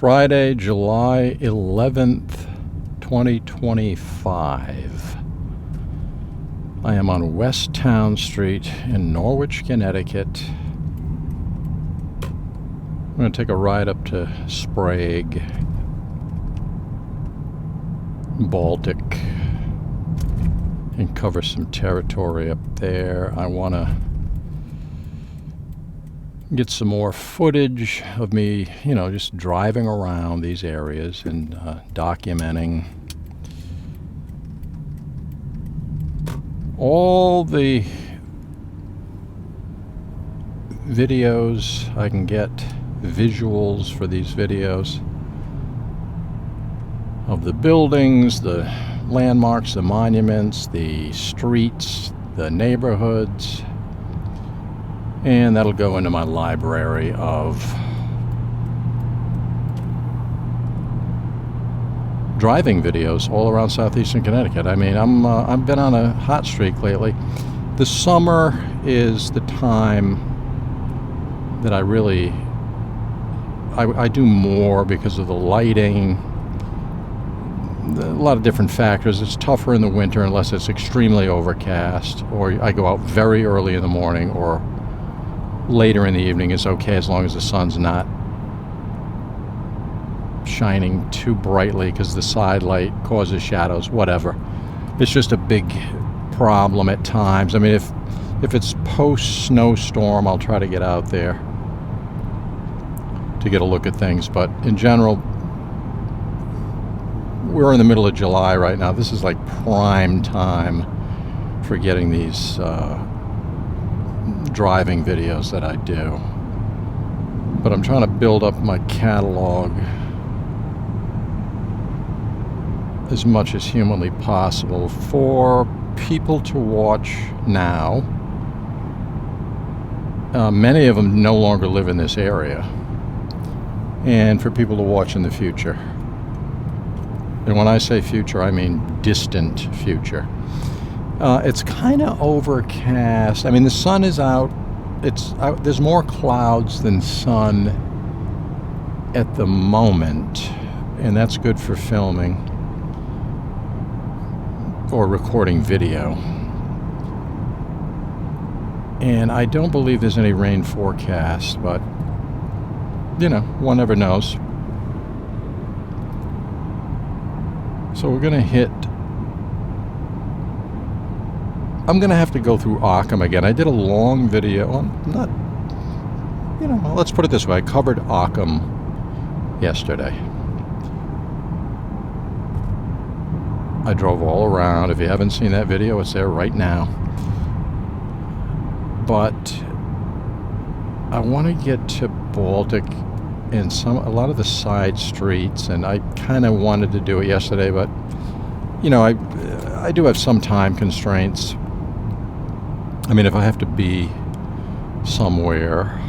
Friday, July 11th, 2025. I am on West Town Street in Norwich, Connecticut. I'm going to take a ride up to Sprague, Baltic, and cover some territory up there. I want to get some more footage of me, just driving around these areas and documenting all the videos I can get, visuals for these videos of the buildings, the landmarks, the monuments, the streets, the neighborhoods. And that'll go into my library of driving videos all around southeastern Connecticut. I mean, I've been on a hot streak lately. The summer is the time that I do more because of the lighting, a lot of different factors. It's tougher in the winter unless it's extremely overcast, or I go out very early in the morning, or later in the evening is okay as long as the sun's not shining too brightly because the side light causes shadows, whatever. It's just a big problem at times. I mean, if it's post snowstorm, I'll try to get out there to get a look at things, but in general, we're in the middle of July right now. This is like prime time for getting these driving videos that I do. But I'm trying to build up my catalog as much as humanly possible for people to watch now. Many of them no longer live in this area, and for people to watch in the future. And when I say future, I mean distant future. It's kind of overcast. I mean, the sun is out. There's more clouds than sun at the moment, and that's good for filming or recording video. And I don't believe there's any rain forecast, but one never knows. So we're going to hit... I'm going to have to go through Ockham again. I did a long video. Well, let's put it this way. I covered Ockham yesterday. I drove all around. If you haven't seen that video, it's there right now. But I want to get to Baltic and a lot of the side streets, and I kind of wanted to do it yesterday, but I do have some time constraints. I mean, if I have to be somewhere,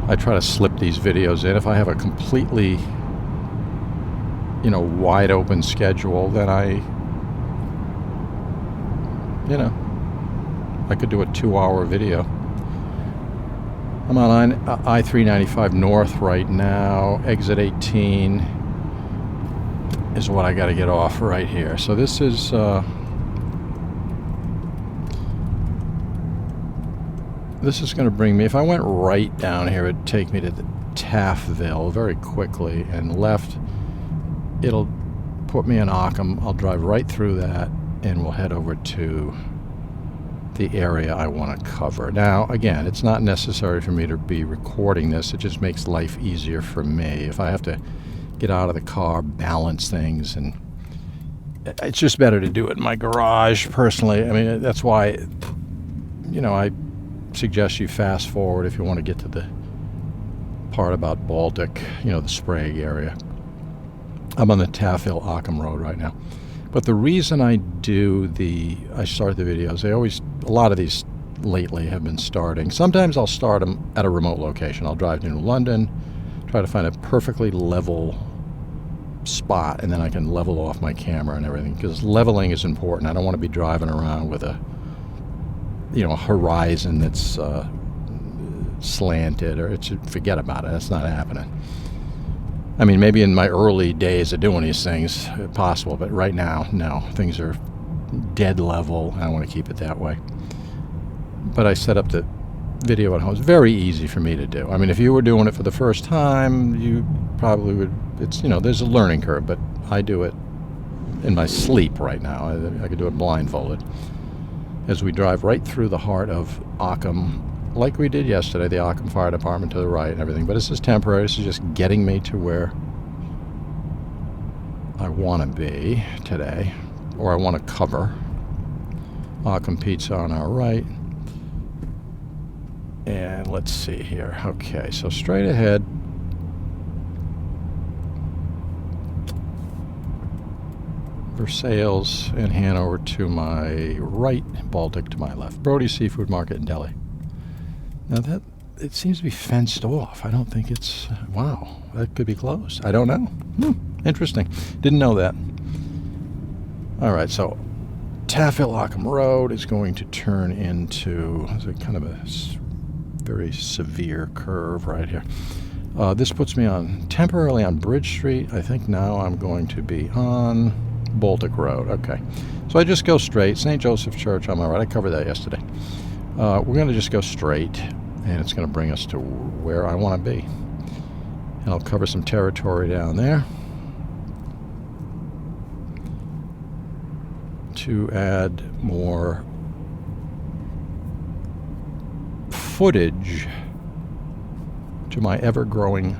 I try to slip these videos in. If I have a completely, wide open schedule, then I could do a 2-hour video. I'm on I-395 North right now. Exit 18 is what I got to get off right here. So this is... This is going to bring me, if I went right down here, it'd take me to the Taffville very quickly, and left, it'll put me in Ockham. I'll drive right through that, and we'll head over to the area I want to cover. Now, again, it's not necessary for me to be recording this. It just makes life easier for me. If I have to get out of the car, balance things, and it's just better to do it in my garage, personally. I mean, that's why, I suggest you fast forward if you want to get to the part about Baltic, the Sprague area. I'm on the Taffville Ockham Road right now. But the reason I start the videos, a lot of these lately have been starting. Sometimes I'll start them at a remote location. I'll drive to New London, try to find a perfectly level spot, and then I can level off my camera and everything, because leveling is important. I don't want to be driving around with a horizon that's slanted, or forget about it. That's not happening. I mean, maybe in my early days of doing these things, possible, but right now, no. Things are dead level, and I want to keep it that way. But I set up the video at home. It's very easy for me to do. I mean, if you were doing it for the first time, you probably would, it's, there's a learning curve, but I do it in my sleep right now. I could do it blindfolded. As we drive right through the heart of Occam, like we did yesterday, the Occam Fire Department to the right and everything. But this is temporary. This is just getting me to where I want to be today, or I want to cover. Occam Pizza on our right. And let's see here. Okay, so straight ahead. Versailles and Hanover to my right, Baltic to my left. Brody's Seafood Market and Deli. Now that, it seems to be fenced off. I don't think it's, wow, that could be closed. I don't know. Interesting. Didn't know that. All right, so Taffhill Occam Road is going to turn into, it's a kind of a very severe curve right here. This puts me on temporarily on Bridge Street. I think now I'm going to be on Baltic Road. Okay, so I just go straight. St. Joseph Church on my right. I covered that yesterday. We're going to just go straight, and it's going to bring us to where I want to be. And I'll cover some territory down there to add more footage to my ever-growing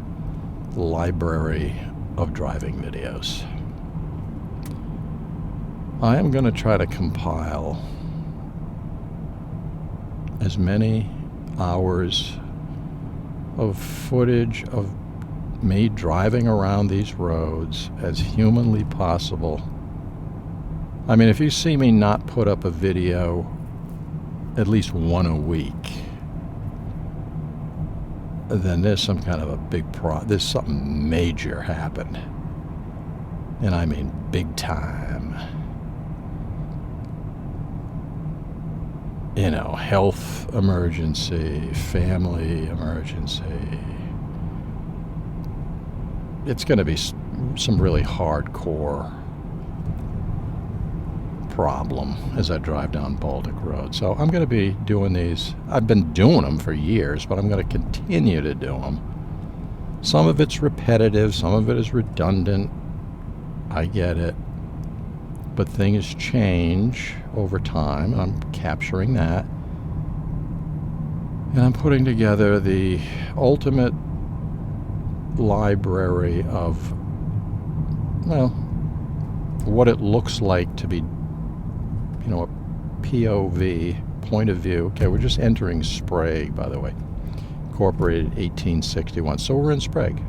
library of driving videos. I am going to try to compile as many hours of footage of me driving around these roads as humanly possible. I mean, if you see me not put up a video at least one a week, then there's some kind of a big there's something major happened. And I mean big time. Health emergency, family emergency. It's going to be some really hardcore problem as I drive down Baltic Road. So I'm going to be doing these. I've been doing them for years, but I'm going to continue to do them. Some of it's repetitive, some of it is redundant. I get it. But things change over time, and I'm capturing that. And I'm putting together the ultimate library of, well, what it looks like to be, a POV, point of view. Okay, we're just entering Sprague, by the way. Incorporated 1861. So we're in Sprague,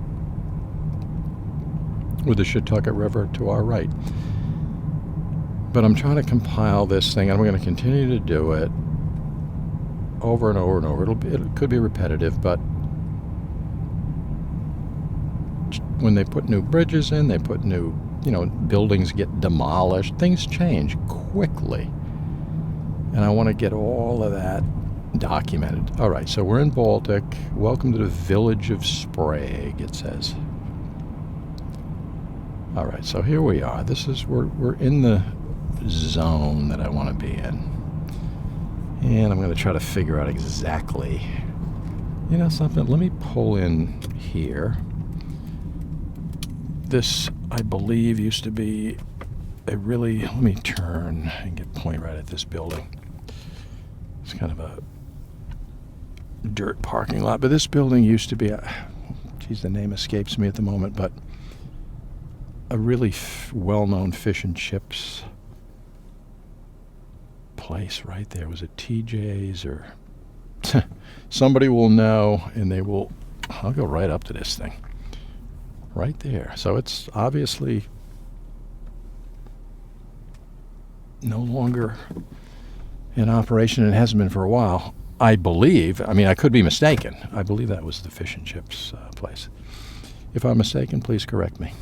with the Shetucket River to our right. But I'm trying to compile this thing, and I'm going to continue to do it over and over and over. It could be repetitive, but when they put new bridges in, they put new, buildings get demolished, things change quickly. And I want to get all of that documented. All right, so we're in Baltic. Welcome to the village of Sprague, it says. All right, so here we are. We're in the zone that I want to be in. And I'm going to try to figure out exactly, something. Let me pull in here. This, I believe, used to be let me turn and point right at this building. It's kind of a dirt parking lot, but this building used to be the name escapes me at the moment, but a really well-known fish and chips place right there. Was it TJ's or somebody will know, and I'll go right up to this thing right there. So it's obviously no longer in operation. It hasn't been for a while, I believe. I mean, I could be mistaken. I believe that was the fish and chips place. If I'm mistaken, please correct me.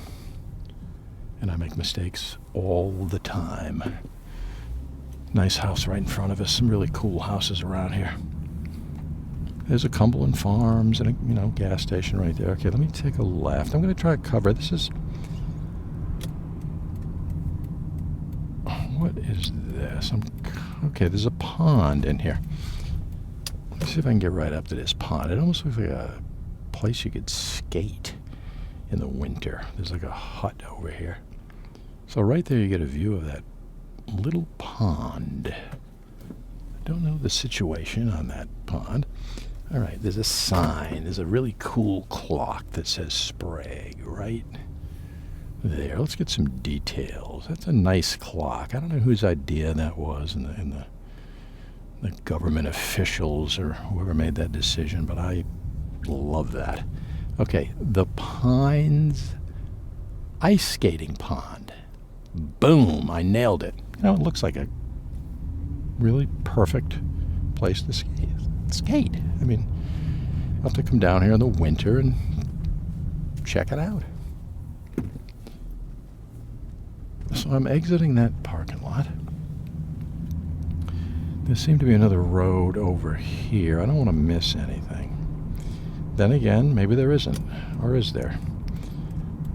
And I make mistakes all the time. Nice house right in front of us. Some really cool houses around here. There's a Cumberland Farms and a gas station right there. Okay, let me take a left. I'm going to try to cover. This is... What is this? Okay, there's a pond in here. Let's see if I can get right up to this pond. It almost looks like a place you could skate in the winter. There's like a hut over here. So right there you get a view of that little pond. I don't know the situation on that pond. All right, there's a sign. There's a really cool clock that says Sprague right there. Let's get some details. That's a nice clock. I don't know whose idea that was in the government officials or whoever made that decision, but I love that. Okay, the Pines ice skating pond. Boom, I nailed it. It looks like a really perfect place to skate. I mean, I'll have to come down here in the winter and check it out. So I'm exiting that parking lot. There seemed to be another road over here. I don't want to miss anything. Then again, maybe there isn't. Or is there?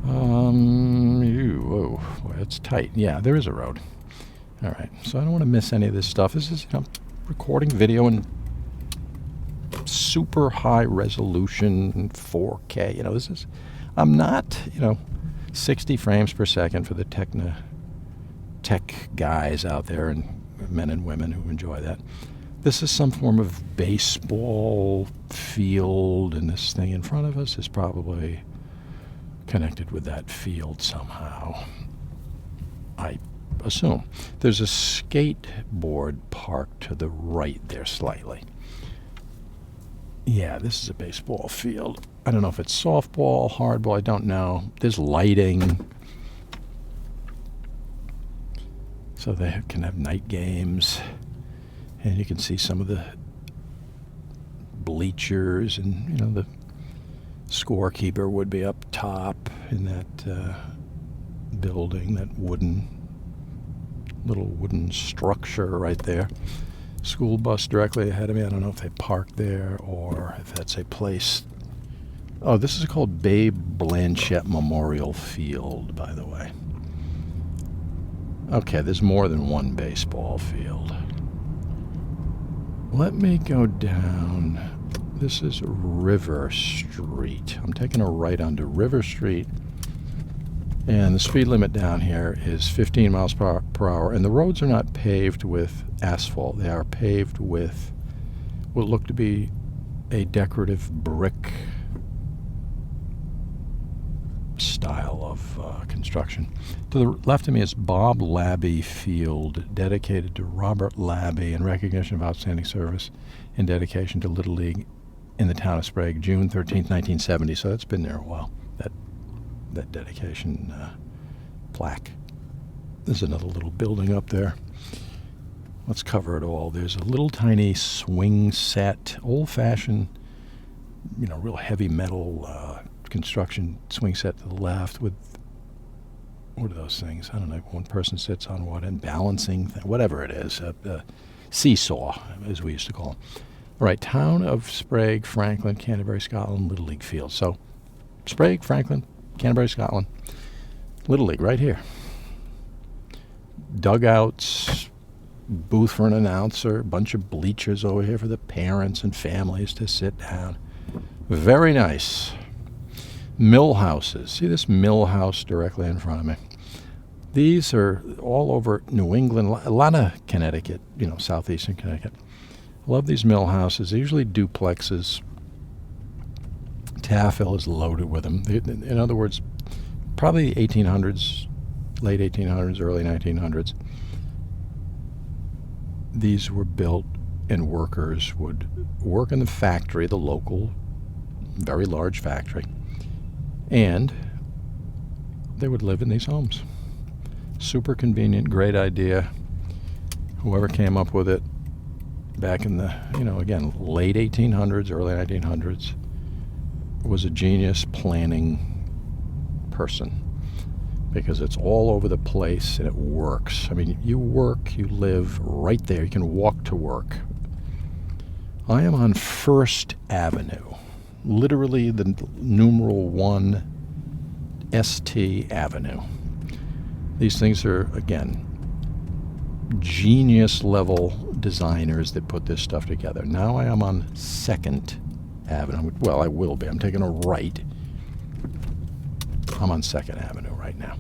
Whoa, boy, it's tight. Yeah, there is a road. All right, so I don't want to miss any of this stuff. This is recording video in super high resolution 4K. This is... I'm not, 60 frames per second for the tech guys out there and men and women who enjoy that. This is some form of baseball field, and this thing in front of us is probably connected with that field somehow, I assume. There's a skateboard park to the right there slightly. Yeah, this is a baseball field. I don't know if it's softball, hardball, I don't know. There's lighting. So they can have night games. And you can see some of the bleachers, and the scorekeeper would be up top in that building, that little wooden structure right there. School bus directly ahead of me. I don't know if they parked there or if that's a place. Oh, this is called Babe Blanchette Memorial Field, by the way. Okay, there's more than one baseball field. Let me go down. This is River Street. I'm taking a right onto River Street. And the speed limit down here is 15 miles per hour. And the roads are not paved with asphalt. They are paved with what look to be a decorative brick style of construction. To the left of me is Bob Labby Field, dedicated to Robert Labby in recognition of outstanding service and dedication to Little League in the town of Sprague, June 13th, 1970. So that's been there a while, that dedication plaque. There's another little building up there. Let's cover it all. There's a little tiny swing set, old-fashioned, real heavy metal construction swing set to the left with, what are those things? I don't know. One person sits on what and balancing, whatever it is. Seesaw, as we used to call them. All right, town of Sprague, Franklin, Canterbury, Scotland, Little League Field. So Sprague, Franklin, Canterbury, Scotland, Little League right here. Dugouts, booth for an announcer, bunch of bleachers over here for the parents and families to sit down. Very nice. Mill houses. See this mill house directly in front of me? These are all over New England, a lot of Connecticut, southeastern Connecticut. I love these mill houses. They're usually duplexes. Taffel is loaded with them. In other words, probably 1800s, late 1800s, early 1900s. These were built, and workers would work in the factory, the local, very large factory, and they would live in these homes. Super convenient, great idea. Whoever came up with it back in the, again, late 1800s, early 1900s, was a genius planning person, because it's all over the place and it works. I mean, you work, you live right there. You can walk to work. I am on First Avenue, literally the numeral 1 ST Avenue. These things are, again, genius level designers that put this stuff together. Now I am on 2nd Avenue. Well, I will be. I'm taking a right. I'm on 2nd Avenue right now.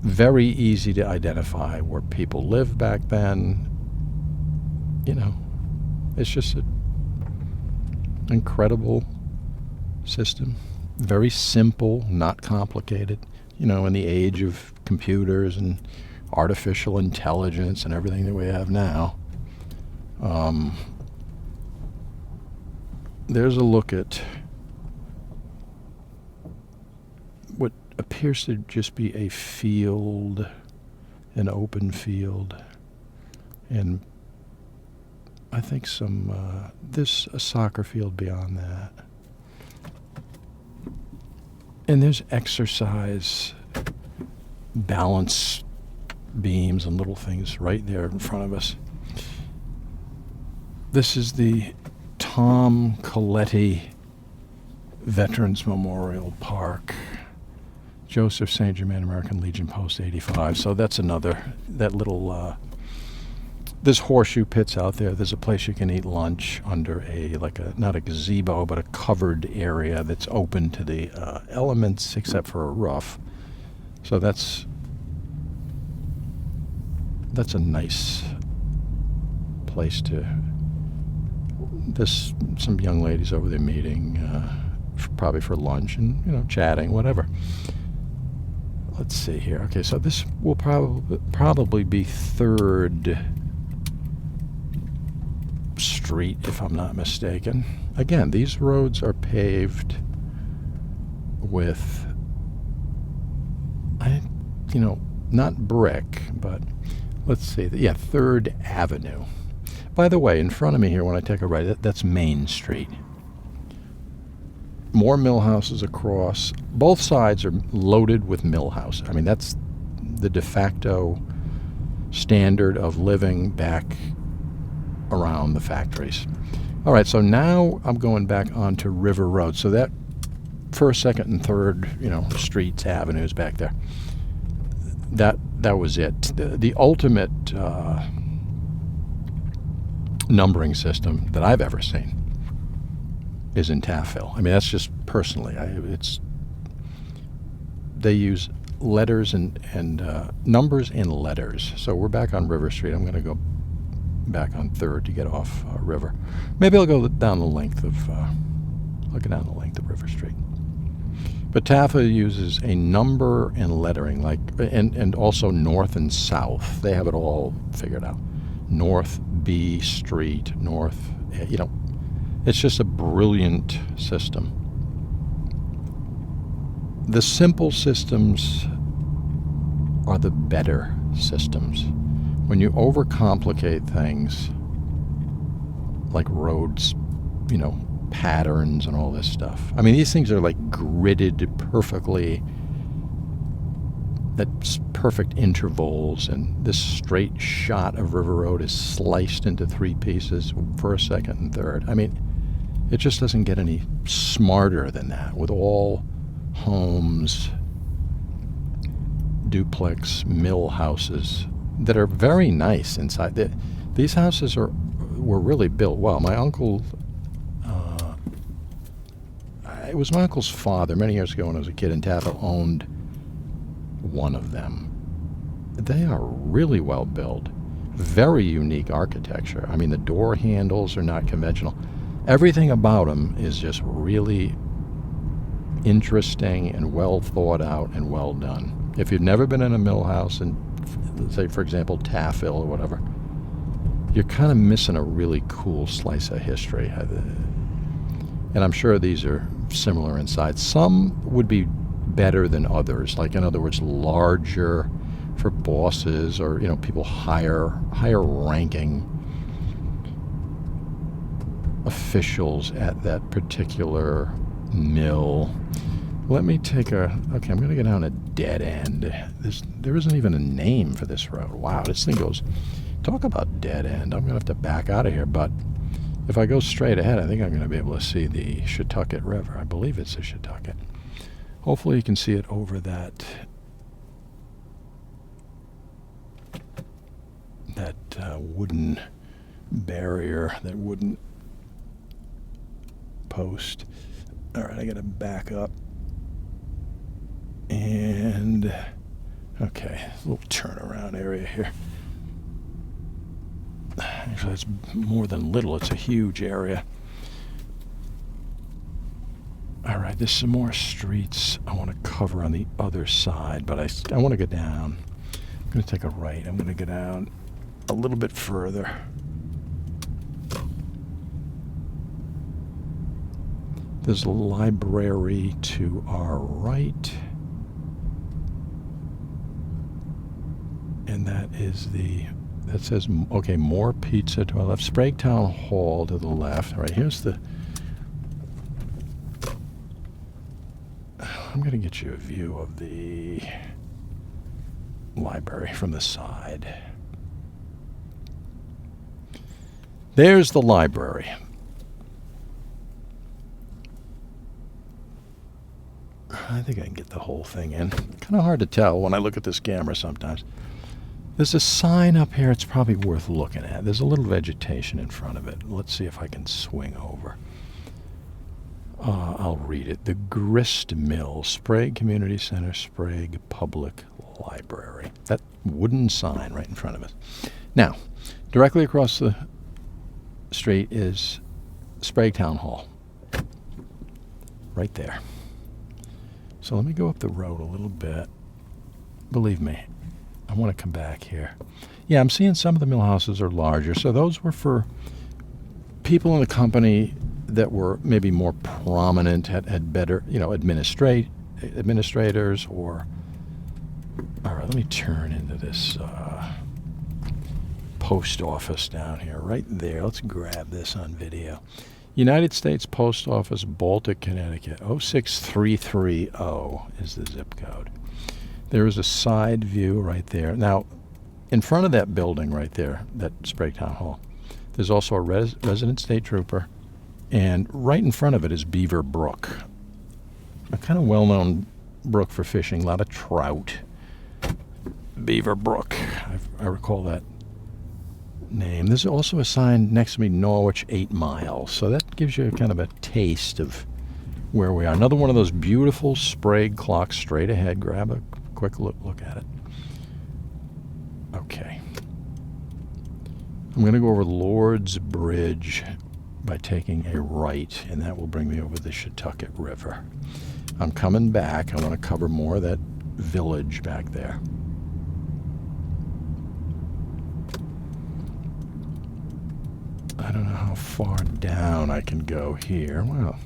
Very easy to identify where people lived back then. You know, it's just an incredible system. Very simple, not complicated. You know, in the age of computers and artificial intelligence and everything that we have now. There's a look at what appears to just be a field, an open field, and I think there's a soccer field beyond that. And there's exercise, balance beams and little things right there in front of us. This is the Tom Coletti Veterans Memorial Park. Joseph St. Germain American Legion Post 85. So that's that little, there's horseshoe pits out there. There's a place you can eat lunch under not a gazebo, but a covered area that's open to the elements except for a roof. So that's a nice place to. There's some young ladies over there meeting, probably for lunch and chatting, whatever. Let's see here. Okay, so this will probably be 3rd Street, if I'm not mistaken. Again, these roads are paved with, not brick, but let's see. Yeah, 3rd Avenue. By the way, in front of me here, when I take a right, that's Main Street. More mill houses across. Both sides are loaded with mill houses. I mean, that's the de facto standard of living back around the factories. All right, so now I'm going back onto River Road. So that 1st, 2nd, and 3rd, streets, avenues back there. That was it. The ultimate numbering system that I've ever seen is in Taffville. I mean, that's just personally. They use letters and numbers and letters. So we're back on River Street. I'm going to go back on 3rd to get off River. Maybe I'll go down the length of River Street. But Taffville uses a number and lettering, and also north and south. They have it all figured out. North B Street, north. It's just a brilliant system. The simple systems are the better systems. When you overcomplicate things like roads, patterns and all this stuff. I mean, these things are like gridded perfectly at perfect intervals, and this straight shot of River Road is sliced into 3 pieces, 1st, 2nd, and 3rd. I mean, it just doesn't get any smarter than that, with all homes, duplex, mill houses that are very nice inside. These houses were really built well. My uncle, it was my uncle's father many years ago when I was a kid in Taffville, owned one of them. They are really well built. Very unique architecture. I mean, the door handles are not conventional. Everything about them is just really interesting and well thought out and well done. If you've never been in a mill house in, say, for example, Taffville or whatever, you're kind of missing a really cool slice of history. And I'm sure these are similar inside. Some would be better than others, like, in other words, larger for bosses or people higher ranking officials at that particular mill. Let me take I'm going to go down a dead end. There isn't even a name for this road. Wow, this thing goes, talk about dead end. I'm going to have to back out of here, but If I go straight ahead, I think I'm going to be able to see the Shetucket River. I believe it's the Shetucket. Hopefully you can see it over that wooden barrier, that wooden post. All right, I got to back up. And, okay, a little turnaround area here. Actually, it's more than little. It's a huge area. All right, there's some more streets I want to cover on the other side, but I want to go down. I'm going to take a right. I'm going to go down a little bit further. There's a library to our right. And that is that says, okay, more pizza to our left. Sprague Town Hall to the left. All right, here's the... I'm going to get you a view of the library from the side. There's the library. I think I can get the whole thing in. Kind of hard to tell when I look at this camera sometimes. There's a sign up here it's probably worth looking at. There's a little vegetation in front of it. Let's see if I can swing over. I'll read it. The Grist Mill, Sprague Community Center, Sprague Public Library. That wooden sign right in front of us. Now, directly across the street is Sprague Town Hall. Right there. So let me go up the road a little bit. Believe me, I want to come back here. Yeah, I'm seeing some of the mill houses are larger. So those were for people in the company that were maybe more prominent, had better, administrators or... All right, let me turn into this post office down here, right there. Let's grab this on video. United States Post Office, Baltic, Connecticut, 06330 is the zip code. There is a side view right there. Now, in front of that building right there, that Sprague Town Hall, there's also a resident state trooper, and right in front of it is Beaver Brook, a kind of well-known brook for fishing, a lot of trout. Beaver Brook, I recall that name. There's also a sign next to me, Norwich 8 miles. So that gives you kind of a taste of where we are. Another one of those beautiful Sprague clocks straight ahead. Grab a quick look at it. Okay. I'm going to go over Lord's Bridge by taking a right, and that will bring me over the Shetucket River. I'm coming back. I want to cover more of that village back there. I don't know how far down I can go here. Well,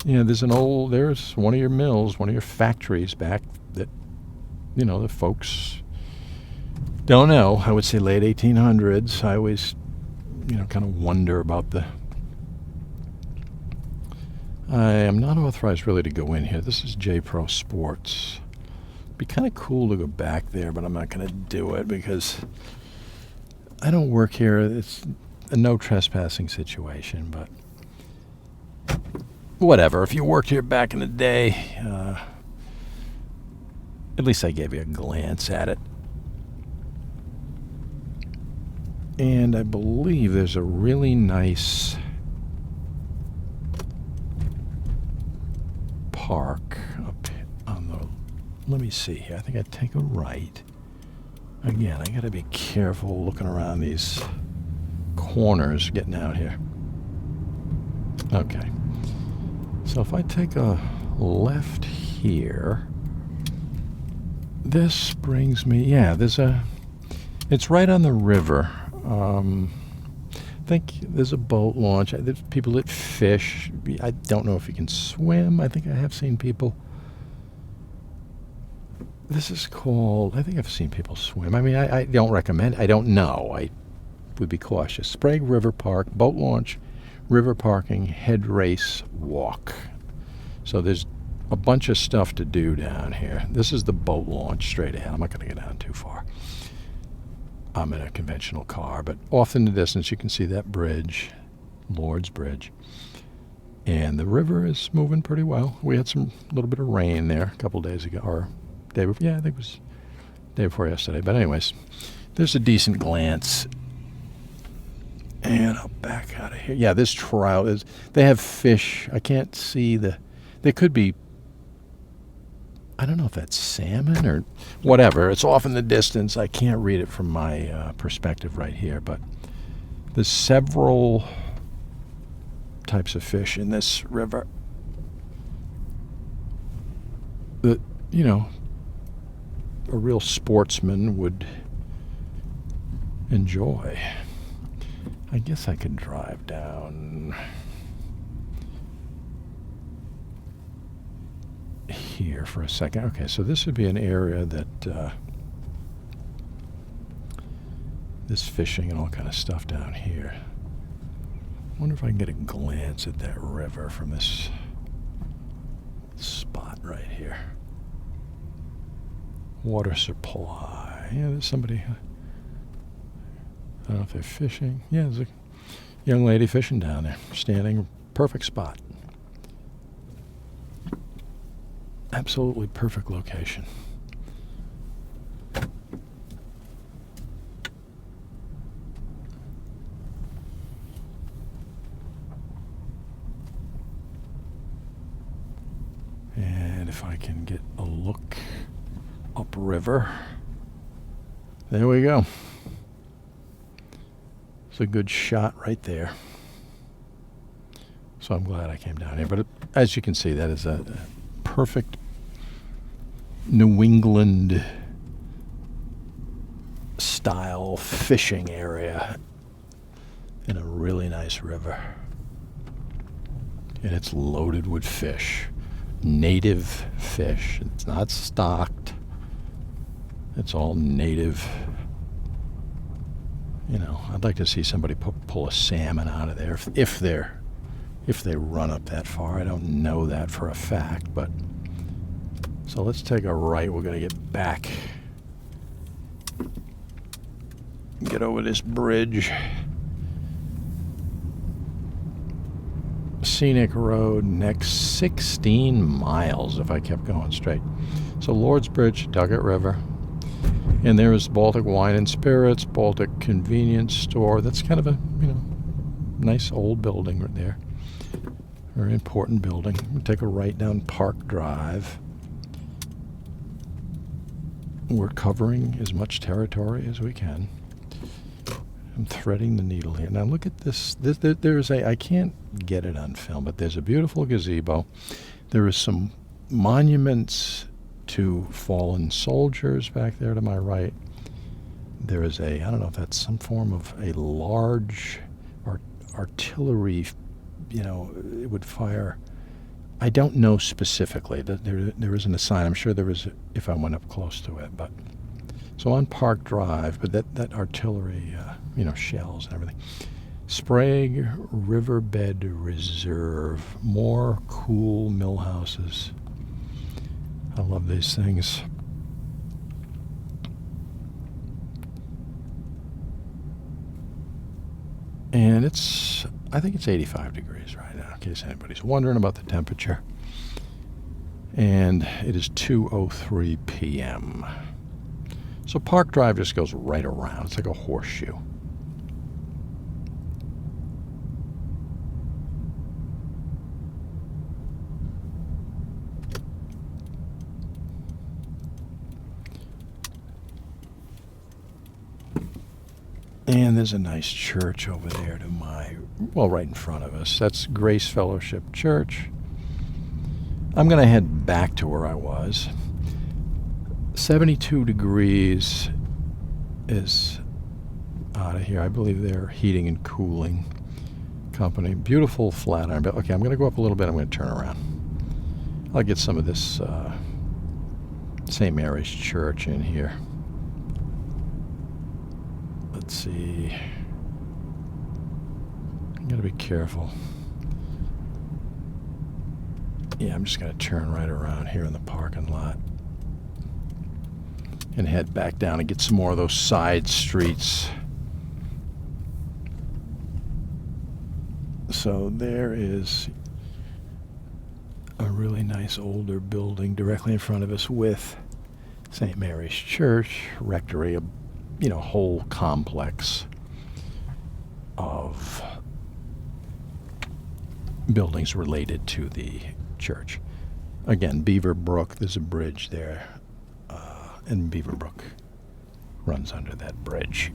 there's one of your mills, one of your factories back that, the folks don't know. I would say late 1800s. I always, kind of wonder about I am not authorized really to go in here. This is J-Pro Sports. It'd be kind of cool to go back there, but I'm not going to do it because I don't work here. It's a no trespassing situation, but whatever. If you worked here back in the day, at least I gave you a glance at it. And I believe there's a really nice park up on the... Let me see here. I think I'd take a right. Again, I got to be careful looking around these corners getting out here. Okay. So if I take a left here, this brings me... it's right on the river. I think there's a boat launch. There's people that fish. I don't know if you can swim. I think I have seen people. This is called... I think I've seen people swim. I mean, I don't recommend... I don't know. I would be cautious. Sprague River Park, boat launch, river parking, head race, walk. So there's a bunch of stuff to do down here. This is the boat launch straight ahead. I'm not going to get down too far. I'm in a conventional car, but off in the distance you can see that bridge. Lord's Bridge. And the river is moving pretty well. We had some little bit of rain there a couple days ago, or day before. Yeah, I think it was day before yesterday. But anyways, there's a decent glance. And I'll back out of here. Yeah, this trout is. They have fish. I can't see the. They could be. I don't know if that's salmon or whatever. It's off in the distance. I can't read it from my perspective right here, but there's several types of fish in this river that, you know, a real sportsman would enjoy. I guess I could drive down here for a second. Okay, so this would be an area that this fishing and all kind of stuff down here. I wonder if I can get a glance at that river from this spot right here. Water supply. Yeah, there's somebody. I don't know if they're fishing. Yeah, there's a young lady fishing down there, standing. Perfect spot. Absolutely perfect location. And if I can get a look upriver, there we go. It's a good shot right there. So I'm glad I came down here. But as you can see, that is a perfect New England style fishing area in a really nice river. And it's loaded with fish. Native fish. It's not stocked. It's all native. You know, I'd like to see somebody pull a salmon out of there if they run up that far. I don't know that for a fact, but so let's take a right. We're going to get back. Get over this bridge. Scenic road, next 16 miles if I kept going straight. So Lord's Bridge, Duggett River. And there is Baltic Wine and Spirits, Baltic Convenience Store. That's kind of a, you know, nice old building right there. Very important building. We'll take a right down Park Drive. We're covering as much territory as we can. I'm threading the needle here. Now look at this. There's I can't get it on film, but there's a beautiful gazebo. There is some monuments to fallen soldiers back there to my right. There is I don't know if that's some form of a large artillery, you know, it would fire. I don't know specifically. There isn't a sign. I'm sure there is if I went up close to it. But so on Park Drive, but that artillery, you know, shells and everything. Sprague Riverbed Reserve. More cool mill houses. I love these things. And I think it's 85 degrees right now, in case anybody's wondering about the temperature. And it is 2:03 p.m. So Park Drive just goes right around. It's like a horseshoe. And there's a nice church over there to my, well, right in front of us. That's Grace Fellowship Church. I'm going to head back to where I was. 72 degrees is out of here. I believe they're heating and cooling company. Beautiful flat iron. Okay, I'm going to go up a little bit. I'm going to turn around. I'll get some of this St. Mary's Church in here. Let's see. I gotta be careful. Yeah, I'm just gonna turn right around here in the parking lot and head back down and get some more of those side streets. So there is a really nice older building directly in front of us with St. Mary's Church, Rectory, a whole complex of buildings related to the church. Again, Beaver Brook, there's a bridge there, and Beaver Brook runs under that bridge.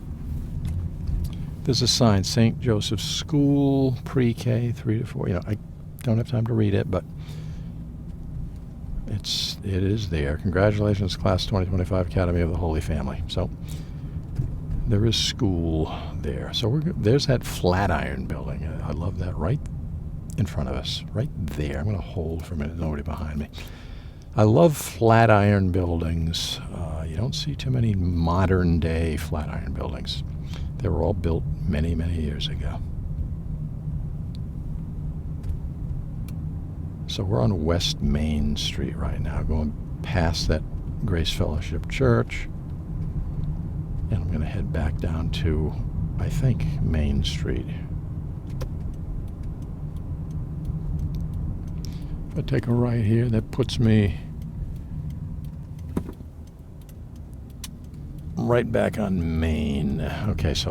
There's a sign, St. Joseph's School, pre-K, 3 to 4. I don't have time to read it, but it is there. Congratulations, Class 2025 Academy of the Holy Family. So there is school there. So there's that Flatiron building. I love that, right in front of us, right there. I'm going to hold for a minute, nobody behind me. I love Flatiron buildings. You don't see too many modern day Flatiron buildings. They were all built many, many years ago. So we're on West Main Street right now, going past that Grace Fellowship Church. And I'm going to head back down to, I think, Main Street. If I take a right here, that puts me right back on Main. Okay, so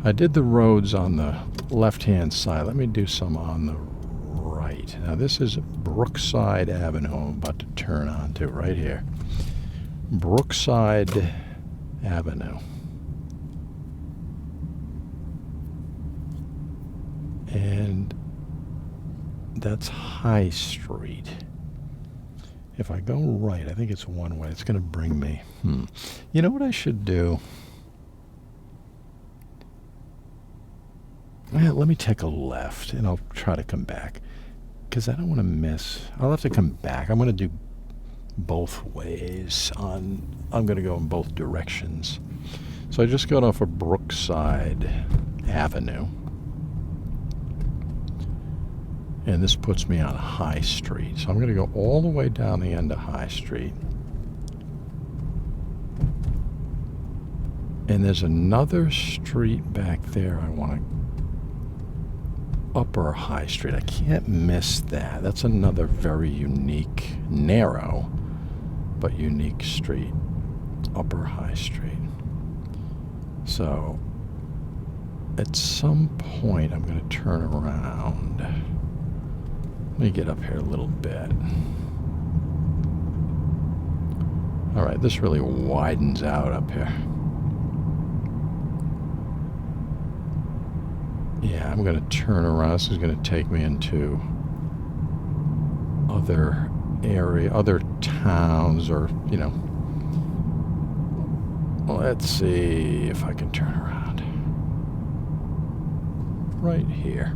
I did the roads on the left-hand side. Let me do some on the right. Now this is Brookside Avenue I'm about to turn onto right here. Brookside Avenue. And that's High Street. If I go right, I think it's one way. It's going to bring me. You know what I should do? Well, let me take a left, and I'll try to come back. Because I don't want to miss. I'll have to come back. I'm going to do both ways. I'm going to go in both directions. So I just got off of Brookside Avenue. And this puts me on High Street. So I'm going to go all the way down the end of High Street. And there's another street back there I want to... Upper High Street. I can't miss that. That's another very unique, narrow, but unique street. Upper High Street. So, at some point, I'm going to turn around. Let me get up here a little bit. All right, this really widens out up here. Yeah, I'm going to turn around. This is going to take me into other towns, or, let's see if I can turn around. Right here.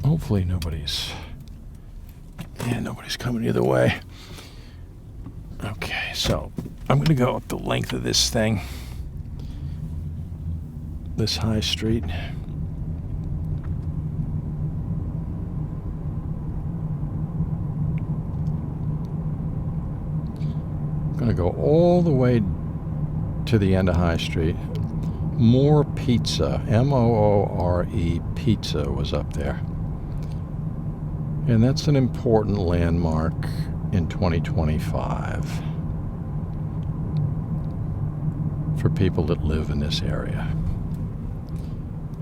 Hopefully nobody's coming either way. Okay, so I'm going to go up the length of this thing. This High Street. I'm going to go all the way to the end of High Street. More Pizza, M-O-O-R-E, Pizza was up there. And that's an important landmark in 2025 for people that live in this area.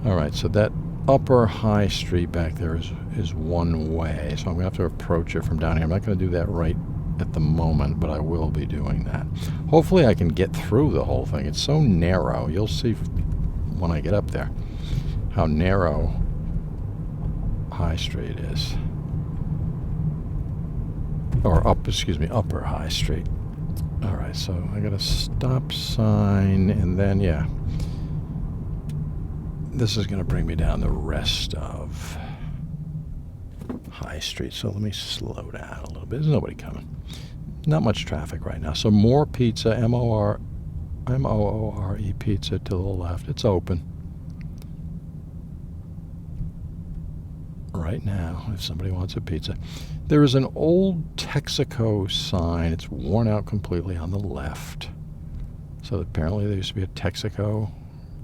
All right, so that upper High Street back there is one way, so I'm going to have to approach it from down here. I'm not going to do that right at the moment, but I will be doing that. Hopefully I can get through the whole thing. It's so narrow. You'll see when I get up there how narrow High Street is. Or Upper High Street. All right, so I got a stop sign, and then, yeah. This is going to bring me down the rest of High Street. So let me slow down a little bit. There's nobody coming. Not much traffic right now. So more Pizza, M-O-O-R-E Pizza to the left. It's open. Right now, if somebody wants a pizza. There is an old Texaco sign. It's worn out completely on the left. So apparently there used to be a Texaco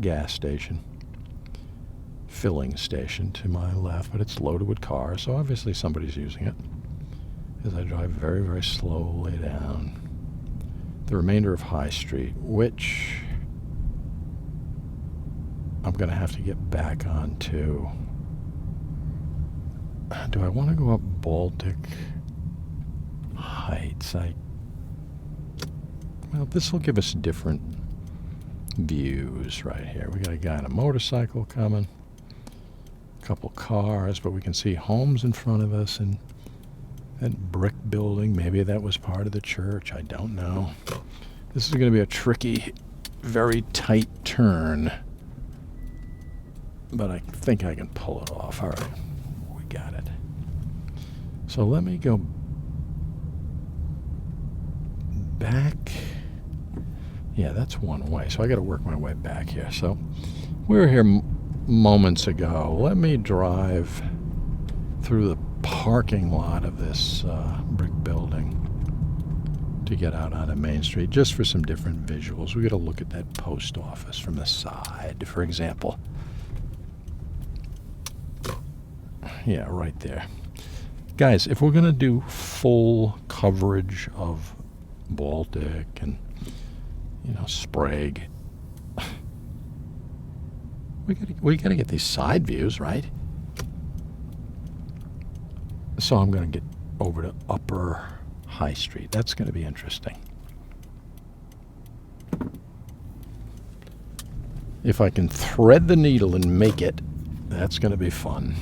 gas station, filling station to my left, but it's loaded with cars, so obviously somebody's using it. As I drive very, very slowly down the remainder of High Street, which I'm going to have to get back onto. Do I want to go up Baltic Heights? Well, this will give us different views right here. We got a guy on a motorcycle coming, a couple cars, but we can see homes in front of us and that brick building. Maybe that was part of the church. I don't know. This is going to be a tricky, very tight turn, but I think I can pull it off. All right, we got it. So let me go back. Yeah, that's one way, so I got to work my way back here. So we were here moments ago. Let me drive through the parking lot of this brick building to get out onto Main Street, just for some different visuals. We got to look at that post office from the side, for example. Yeah, right there. Guys, if we're going to do full coverage of Baltic and, you know, Sprague, we got to get these side views, right? So I'm going to get over to Upper High Street. That's going to be interesting. If I can thread the needle and make it, that's going to be fun.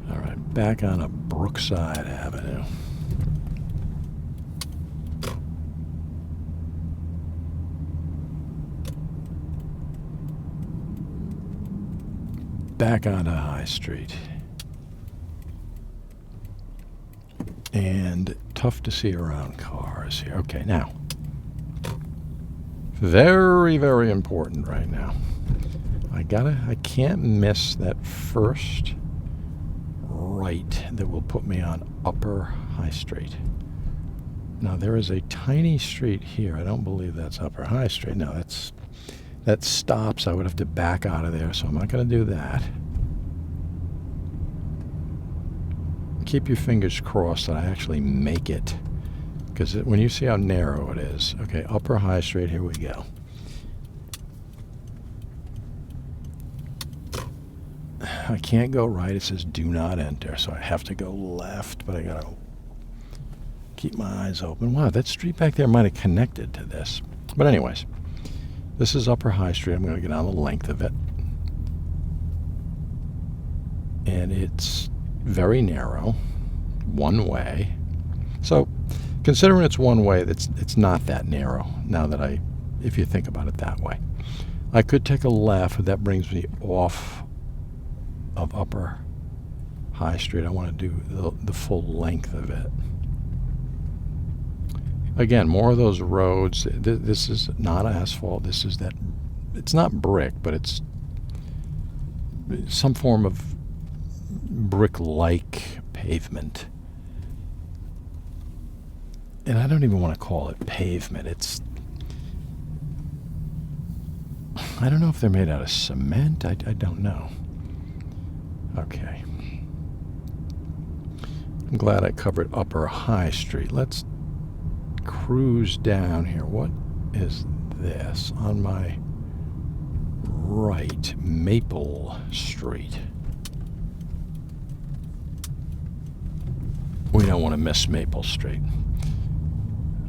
All right, back on a Brookside Avenue. Back onto High Street. And tough to see around cars here. Okay, now. Very, very important right now. I can't miss that first right that will put me on Upper High Street. Now there is a tiny street here. I don't believe that's Upper High Street. No, that stops. I would have to back out of there, so I'm not going to do that. Keep your fingers crossed that I actually make it, because when you see how narrow it is. Okay, Upper High Street, here we go. I can't go right. It says do not enter, so I have to go left, but I got to keep my eyes open. Wow, that street back there might have connected to this. But anyways, this is Upper High Street. I'm going to get on the length of it. And it's very narrow, one way. So, considering it's one way, it's not that narrow, now that if you think about it that way. I could take a left, but that brings me off of Upper High Street. I want to do the full length of it. Again, more of those roads. This is not asphalt. This is that. It's not brick, but it's some form of brick-like pavement. And I don't even want to call it pavement. I don't know if they're made out of cement. I don't know. Okay. I'm glad I covered Upper High Street. Let's cruise down here. What is this? On my right, Maple Street. We don't want to miss Maple Street.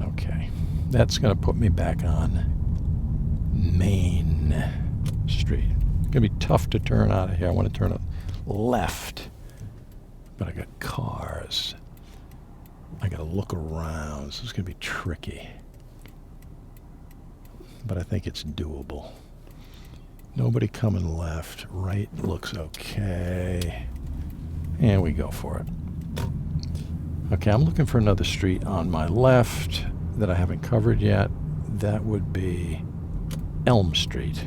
Okay. That's going to put me back on Main Street. It's going to be tough to turn out of here. I want to turn it left, but I got cars. I got to look around. So it's going to be tricky. But I think it's doable. Nobody coming left. Right looks okay. And we go for it. Okay, I'm looking for another street on my left that I haven't covered yet. That would be Elm Street.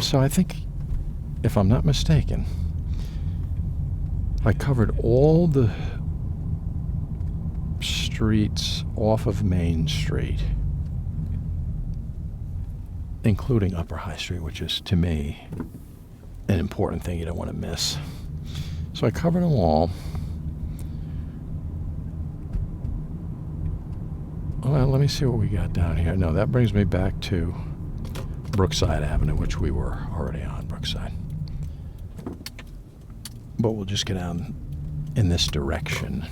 So I think, if I'm not mistaken, I covered all the streets off of Main Street, including Upper High Street, which is, to me, an important thing you don't want to miss. So I covered them all. Well, let me see what we got down here. No, that brings me back to Brookside Avenue, which we were already on, Brookside. But we'll just get down in this direction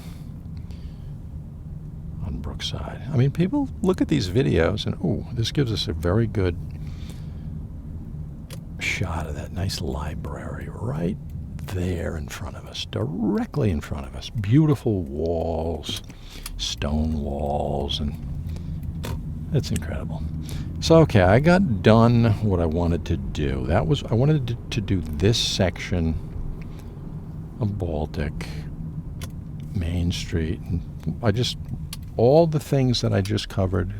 on Brookside. I mean, people look at these videos and, ooh, this gives us a very good shot of that nice library right there in front of us, directly in front of us. Beautiful walls, stone walls, and it's incredible. So, okay, I got done what I wanted to do. I wanted to do this section of Baltic, Main Street, and all the things that I just covered,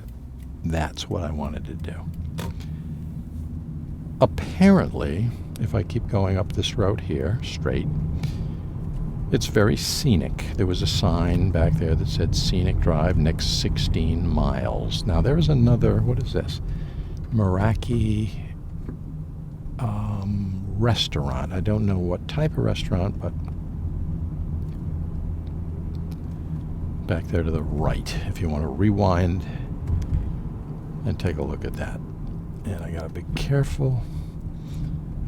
that's what I wanted to do. Apparently, if I keep going up this road here, straight, it's very scenic. There was a sign back there that said Scenic Drive, next 16 miles. Now, there's another, what is this? Meraki restaurant. I don't know what type of restaurant, but back there to the right, if you want to rewind and take a look at that. And I gotta be careful.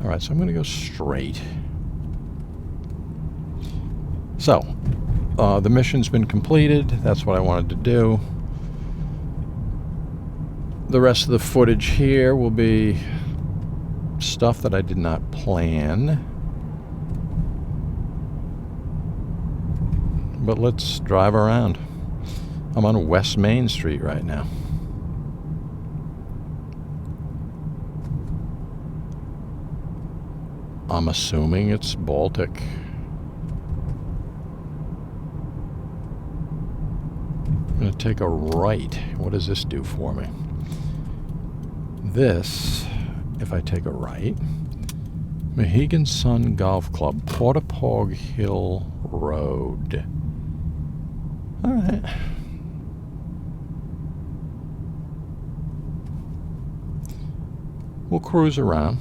All right, so I'm gonna go straight. So, the mission's been completed. That's what I wanted to do. The rest of the footage here will be stuff that I did not plan. But let's drive around. I'm on West Main Street right now. I'm assuming it's Baltic. I'm going to take a right. What does this do for me? This, if I take a right, Mohegan Sun Golf Club, Portapog Hill Road. All right. We'll cruise around.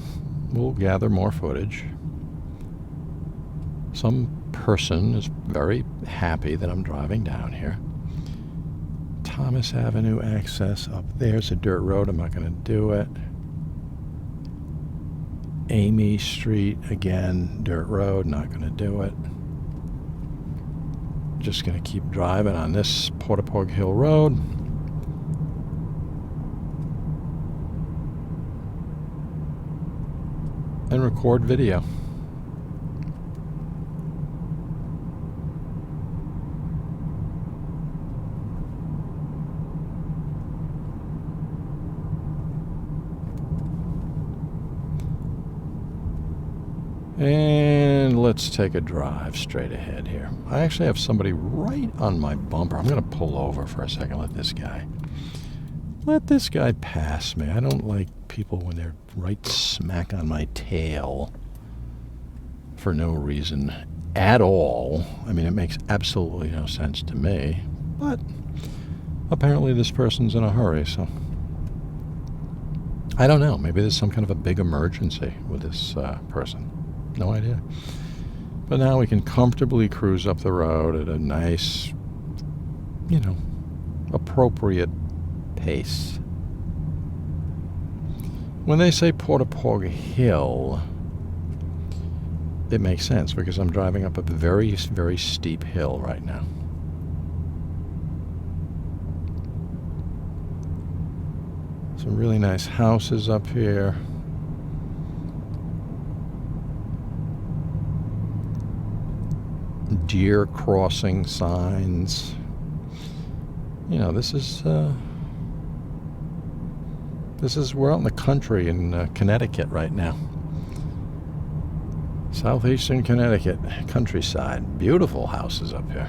We'll gather more footage. Some person is very happy that I'm driving down here. Thomas Avenue access up there's a dirt road. I'm not going to do it. Amy Street, again, dirt road. Not going to do it. Just going to keep driving on this Portapog Hill Road. And record video. And let's take a drive straight ahead here. I actually have somebody right on my bumper. I'm going to pull over for a second. Let this guy pass me. I don't like people when they're right smack on my tail for no reason at all. I mean, it makes absolutely no sense to me, but apparently this person's in a hurry, so I don't know. Maybe there's some kind of a big emergency with this person. No idea. But now we can comfortably cruise up the road at a nice, appropriate pace. When they say Portapog Hill, it makes sense because I'm driving up a very, very steep hill right now. Some really nice houses up here. Deer crossing signs. This is we're out in the country in Connecticut right now. Southeastern Connecticut, countryside. Beautiful houses up here.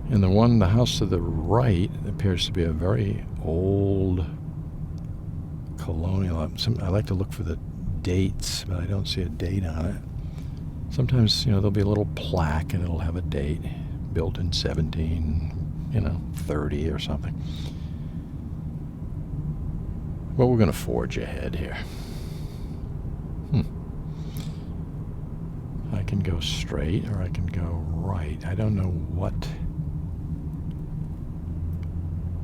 And the house to the right appears to be a very old colonial. I like to look for the dates, but I don't see a date on it. Sometimes, there'll be a little plaque and it'll have a date, built in 1730 or something. But we're going to forge ahead here. I can go straight or I can go right. I don't know what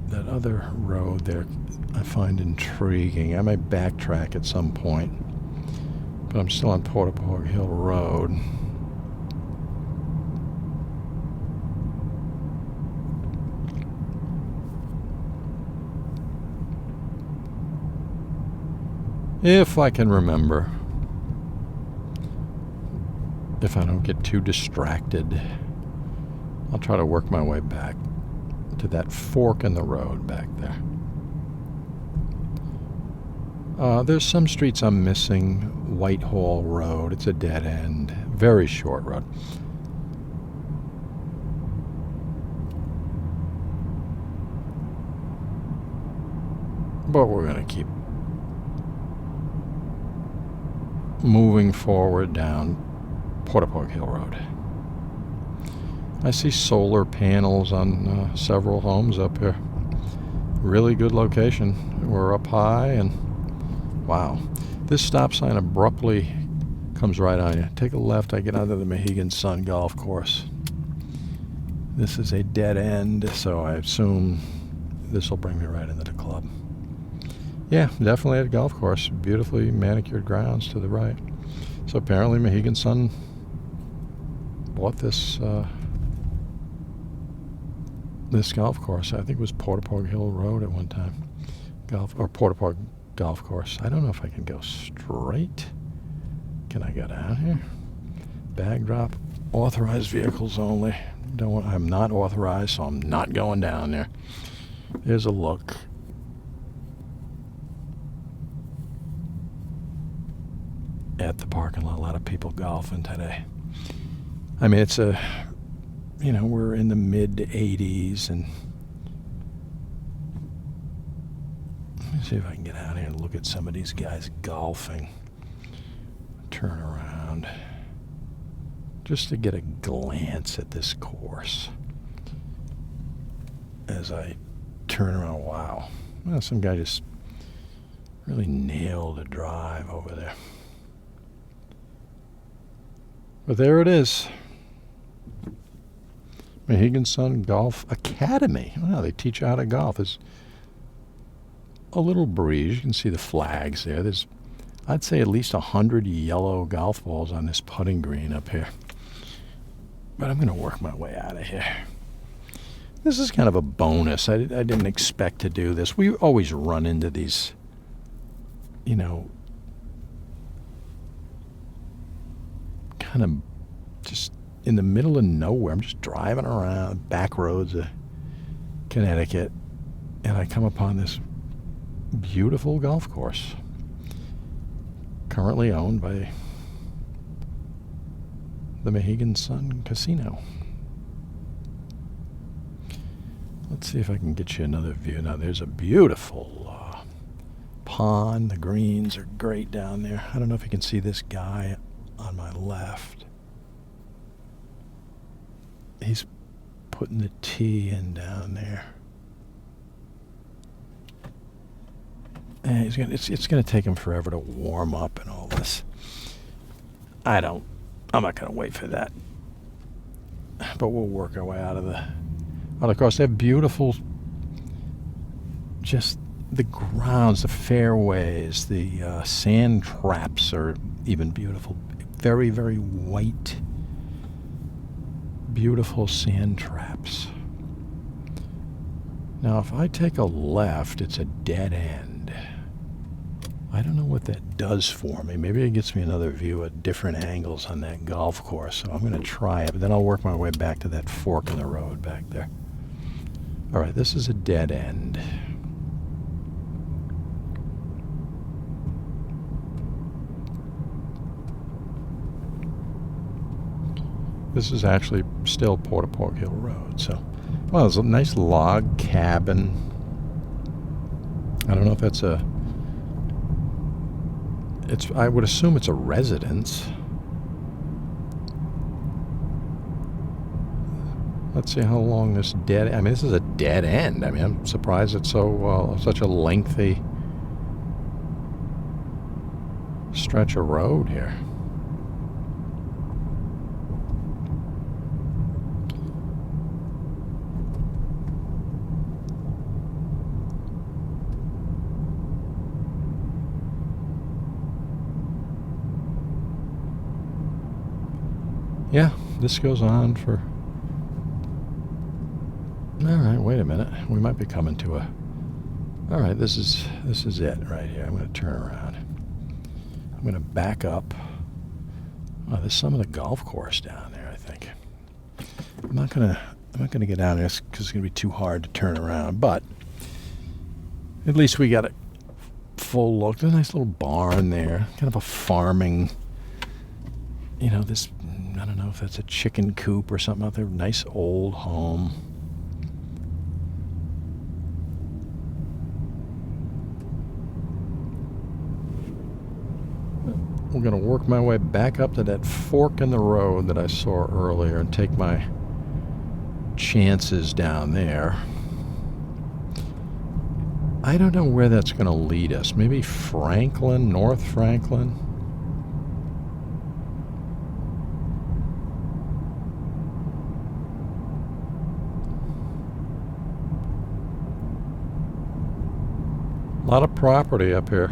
that other road there I find intriguing. I may backtrack at some point, but I'm still on Portaporg Hill Road. If I can remember. If I don't get too distracted, I'll try to work my way back to that fork in the road back there. There's some streets I'm missing. Whitehall Road, it's a dead end. Very short road. But we're going to keep moving forward down Portaporg Hill Road. I see solar panels on several homes up here. Really good location. We're up high and wow. This stop sign abruptly comes right on you. Take a left, I get onto the Mohegan Sun Golf Course. This is a dead end, so I assume this will bring me right into the club. Yeah, definitely a golf course. Beautifully manicured grounds to the right. So apparently Mohegan Sun bought this this golf course. I think it was Portaporg Hill Road at one time. Portaporg Golf Course. I don't know if I can go straight. Can I go down here? Bag drop. Authorized vehicles only. I'm not authorized, so I'm not going down there. There's a look. At the parking lot, a lot of people golfing today. I mean, it's we're in the mid 80s, and let me see if I can get out here and look at some of these guys golfing. Turn around just to get a glance at this course. As I turn around, wow, well, some guy just really nailed a drive over there. But there it is. Mohegan Sun Golf Academy. Wow, they teach you how to golf. There's a little breeze. You can see the flags there. There's, I'd say, at least 100 yellow golf balls on this putting green up here. But I'm going to work my way out of here. This is kind of a bonus. I didn't expect to do this. We always run into these, kind of just in the middle of nowhere. I'm just driving around back roads of Connecticut, and I come upon this beautiful golf course, currently owned by the Mohegan Sun Casino. Let's see if I can get you another view. Now, there's a beautiful pond. The greens are great down there. I don't know if you can see this guy on my left. He's putting the tee in down there. And it's gonna take him forever to warm up and all this. I'm not gonna wait for that. But we'll work our way out of the course. They have beautiful, just the grounds, the fairways, the sand traps are even beautiful. Very, very white, beautiful sand traps. Now, if I take a left, it's a dead end. I don't know what that does for me. Maybe it gets me another view at different angles on that golf course. So I'm going to try it, but then I'll work my way back to that fork in the road back there. All right, this is a dead end. This is actually still Portaporg Hill Road. So, well, it's a nice log cabin. I don't know if that's I would assume it's a residence. Let's see how long this I mean, this is a dead end. I mean, I'm surprised it's so such a lengthy stretch of road here. Yeah, this goes on for... Alright, wait a minute. We might be coming to a... Alright, this is it right here. I'm going to turn around. I'm going to back up. Oh, there's some of the golf course down there, I think. I'm not going to get down there because it's going to be too hard to turn around, but at least we got a full look. There's a nice little barn there. Kind of a farming... You know, this... I don't know if that's a chicken coop or something out there. Nice old home. We're going to work my way back up to that fork in the road that I saw earlier and take my chances down there. I don't know where that's going to lead us. Maybe Franklin, North Franklin. A lot of property up here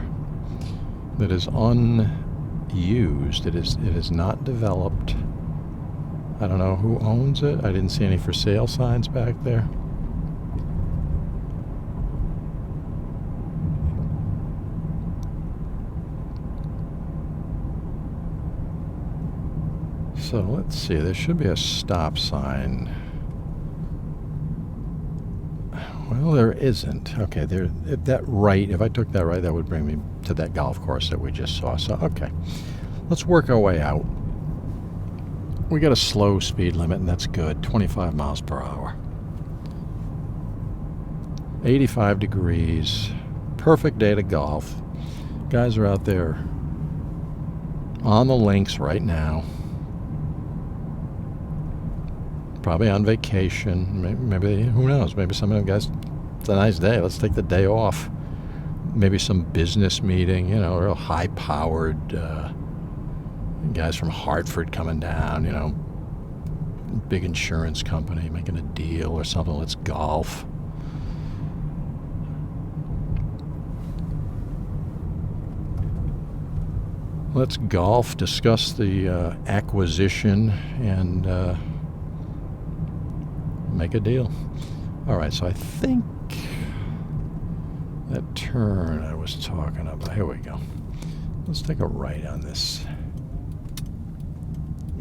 that is unused. It is not developed. I don't know who owns it. I didn't see any for sale signs back there. So let's see. There should be a stop sign. Well, there isn't. Okay, if I took that right, that would bring me to that golf course that we just saw. So, okay. Let's work our way out. We got a slow speed limit, and that's good. 25 miles per hour. 85 degrees. Perfect day to golf. Guys are out there on the links right now. Probably on vacation. Maybe who knows? Maybe some of them guys, it's a nice day. Let's take the day off. Maybe some business meeting, you know, real high-powered guys from Hartford coming down, you know, big insurance company making a deal or something. Let's golf. Let's golf, discuss the acquisition, and make a deal. All right, so I think that turn I was talking about. Here we go. Let's take a right on this.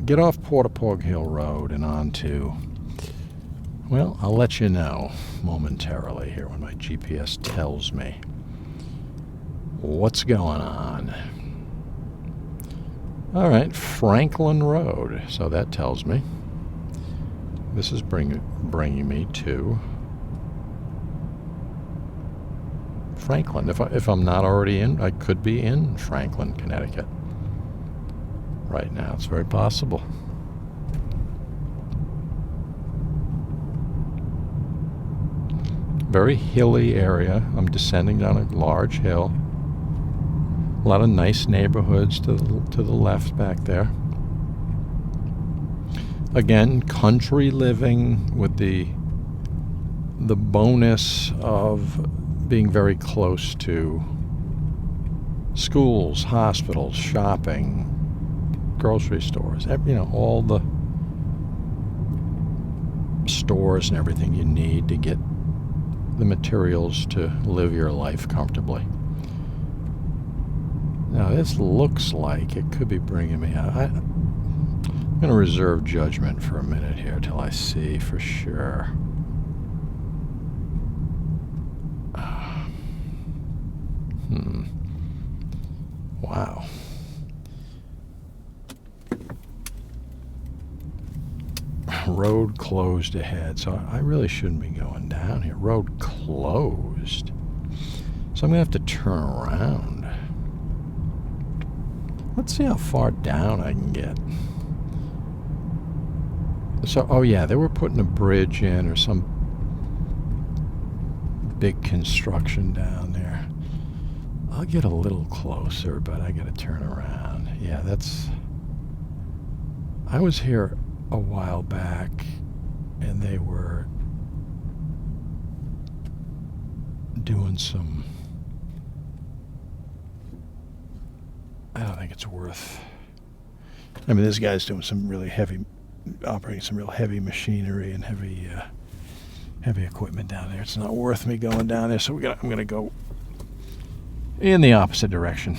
Get off Portapog Hill Road and on to... Well, I'll let you know momentarily here when my GPS tells me what's going on. All right, Franklin Road. So that tells me. This is bringing me to Franklin. If I'm not already in, I could be in Franklin, Connecticut right now. It's very possible. Very hilly area. I'm descending down a large hill. A lot of nice neighborhoods to the left back there. Again, country living with the bonus of being very close to schools, hospitals, shopping, grocery stores, you know, all the stores and everything you need to get the materials to live your life comfortably. Now, this looks like it could be bringing me out. I'm going to reserve judgment for a minute here till I see for sure. Wow. Road closed ahead, so I really shouldn't be going down here. Road closed. So I'm going to have to turn around. Let's see how far down I can get. So, oh yeah, they were putting a bridge in or some big construction down there. I'll get a little closer, but I gotta turn around. Yeah, I was here a while back, and they were doing some... I don't think it's worth... I mean, this guy's doing some really heavy... operating some real heavy machinery and heavy equipment down there. It's not worth me going down there, so I'm gonna go in the opposite direction.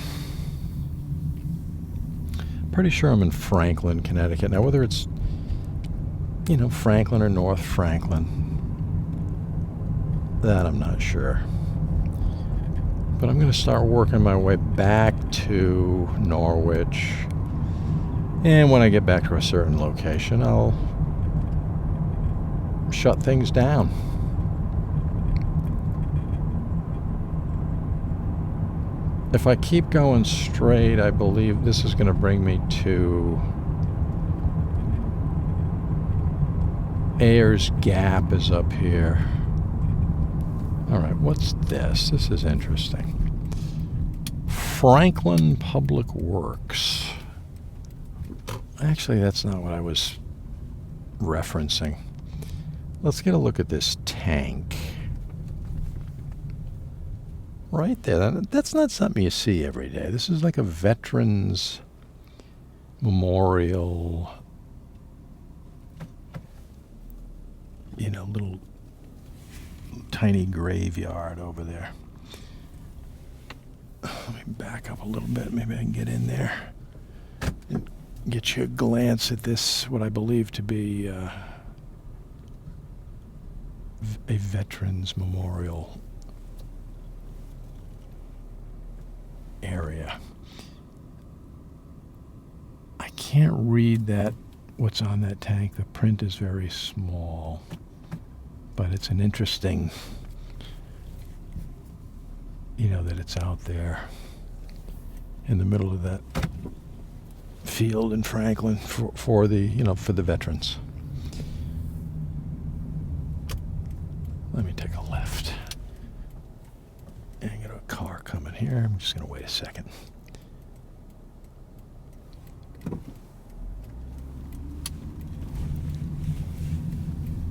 Pretty sure I'm in Franklin, Connecticut. Now, whether it's, Franklin or North Franklin, that I'm not sure. But I'm going to start working my way back to Norwich. And when I get back to a certain location, I'll shut things down. If I keep going straight, I believe this is going to bring me to Ayers Gap is up here. All right, what's this? This is interesting. Franklin Public Works. Actually, that's not what I was referencing. Let's get a look at this tank. Right there. That's not something you see every day. This is like a veterans memorial, little tiny graveyard over there. Let me back up a little bit. Maybe I can get in there and get you a glance at this, what I believe to be a veterans memorial area. I can't read what's on that tank. The print is very small, but it's an interesting, that it's out there in the middle of that field in Franklin for the veterans. Let me take a left. And I got a car coming here. I'm just going to wait a second.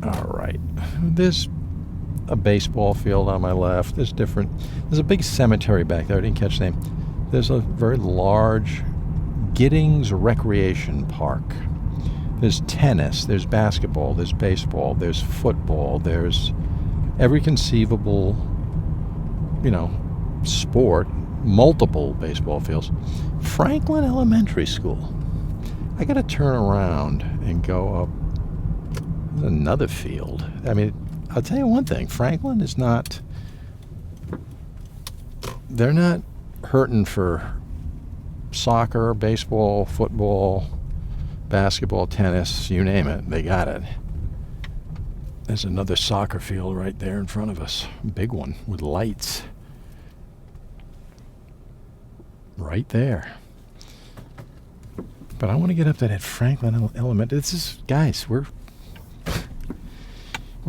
All right. There's a baseball field on my left. There's a big cemetery back there. I didn't catch the name. There's a very large Giddings Recreation Park. There's tennis, there's basketball, there's baseball, there's football, there's every conceivable, sport, multiple baseball fields. Franklin Elementary School. I got to turn around and go up another field. I mean, I'll tell you one thing. Franklin is not... They're not hurting for soccer, baseball, football, basketball, tennis, you name it. They got it. There's another soccer field right there in front of us. Big one with lights. Right there. But I want to get up to that Franklin Elementary. This is, guys, we're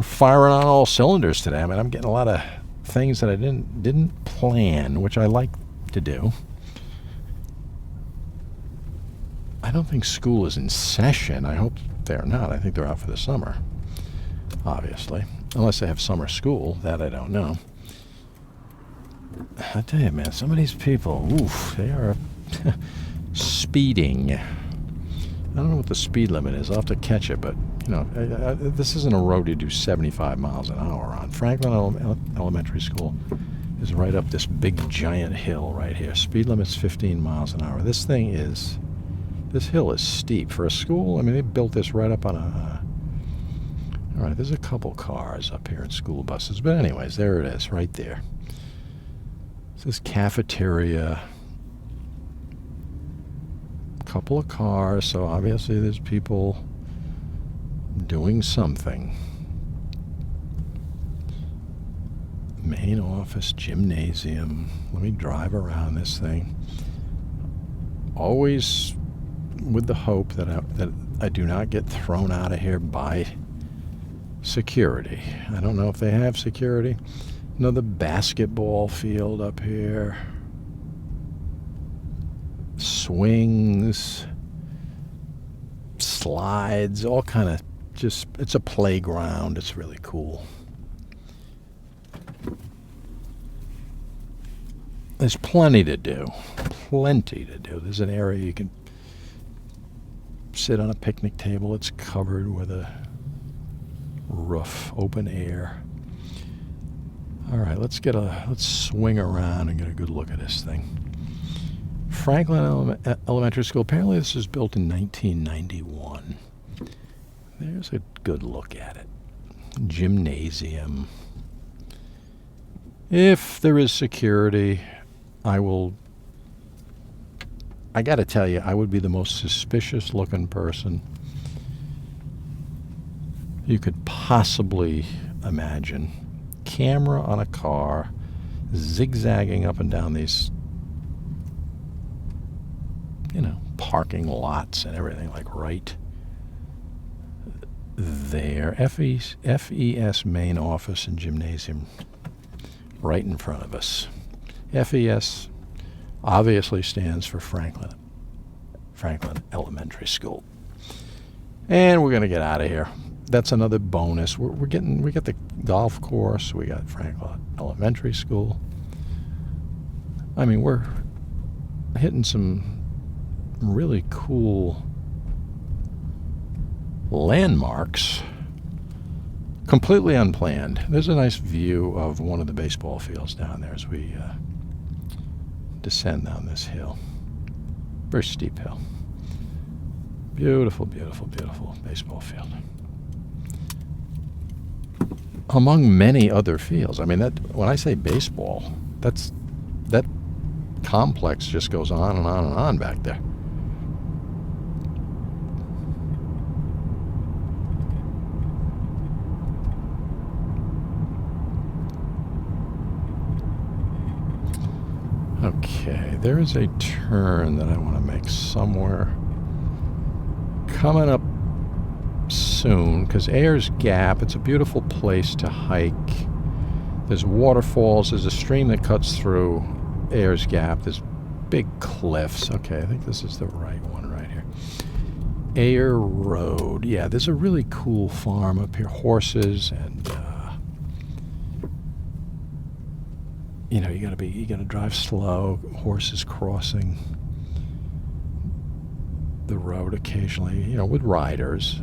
firing on all cylinders today. I mean, I'm getting a lot of things that I didn't plan, which I like to do. I don't think school is in session. I hope they're not. I think they're out for the summer, obviously. Unless they have summer school. That I don't know. I tell you, man, some of these people, oof, they are speeding. I don't know what the speed limit is. I'll have to catch it, but, this isn't a road you do 75 miles an hour on. Franklin Elementary School is right up this big, giant hill right here. Speed limit's 15 miles an hour. This hill is steep. For a school, I mean, they built this right up on all right, there's a couple cars up here in school buses. But anyways, there it is, right there. This cafeteria. Couple of cars, so obviously there's people doing something. Main office, gymnasium. Let me drive around this thing. Always with the hope that I do not get thrown out of here by security. I don't know if they have security. Another basketball field up here. Swings, slides, all kind of just, it's a playground. It's really cool. There's plenty to do. Plenty to do. There's an area you can sit on a picnic table. It's covered with a roof, open air. All right, let's swing around and get a good look at this thing. Franklin Elementary School. Apparently this was built in 1991. There's a good look at it. Gymnasium. If there is security, I gotta tell you, I would be the most suspicious looking person you could possibly imagine. Camera on a car, zigzagging up and down these, parking lots and everything, like right there. FES main office and gymnasium right in front of us. FES obviously stands for Franklin Elementary School. And we're going to get out of here. That's another bonus. We got the golf course. We got Franklin Elementary School. I mean, we're hitting some really cool landmarks. Completely unplanned. There's a nice view of one of the baseball fields down there as we descend down this hill. Very steep hill. Beautiful, beautiful, beautiful baseball field. Among many other fields. I mean, when I say baseball, that complex just goes on and on and on back there. Okay, there is a turn that I want to make somewhere coming up soon, because Ayers Gap, it's a beautiful place to hike. There's waterfalls, there's a stream that cuts through Ayers Gap, there's big cliffs. Okay, I think this is the right one right here. Ayer Road. Yeah, there's a really cool farm up here, horses, and you gotta drive slow, horses crossing the road occasionally, with riders,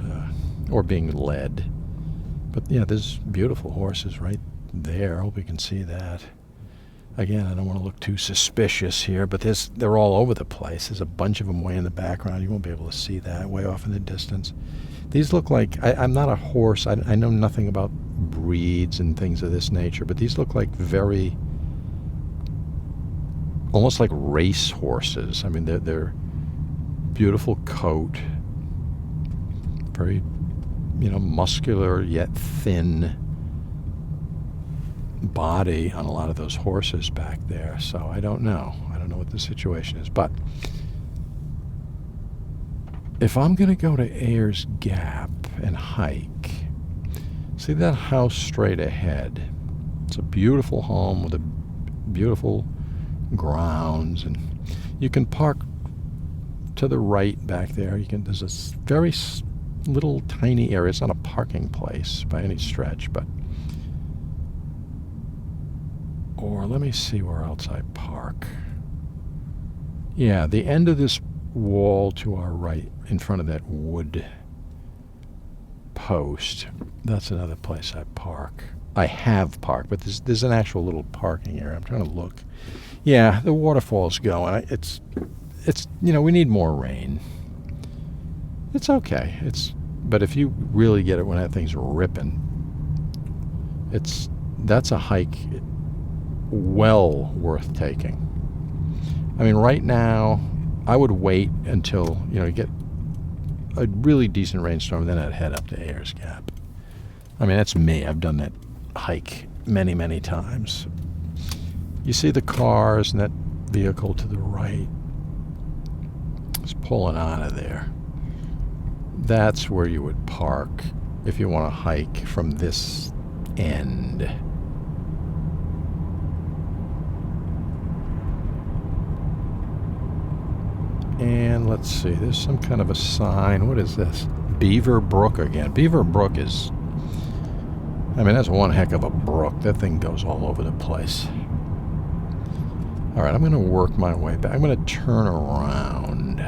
or being led. But yeah, there's beautiful horses right there. I hope you can see that. Again, I don't want to look too suspicious here, but they're all over the place. There's a bunch of them way in the background. You won't be able to see that way off in the distance. These look like, I'm not a horse. I know nothing about breeds and things of this nature, but these look like very, almost like race horses. I mean, they're beautiful coat, very, muscular yet thin body on a lot of those horses back there. So I don't know what the situation is, but if I'm going to go to Ayers Gap and hike, see that house straight ahead? It's a beautiful home with a beautiful grounds, and you can park to the right back there. There's a very little tiny area. It's not a parking place by any stretch, but, or let me see where else I park. Yeah, the end of this wall to our right in front of that wood post, that's another place I park. I have parked, but there's an actual little parking area. I'm trying to look. Yeah, the waterfall's going. It's we need more rain. It's okay. But if you really get it when that thing's ripping, that's a hike well worth taking. I mean, right now, I would wait until, you get a really decent rainstorm, then I'd head up to Ayers Gap. I mean, that's me. I've done that hike many, many times. You see the cars and that vehicle to the right. It's pulling out of there. That's where you would park if you want to hike from this end. And let's see, there's some kind of a sign. What is this? Beaver Brook again. Beaver Brook is, I mean, that's one heck of a brook. That thing goes all over the place. All right, I'm going to work my way back. I'm going to turn around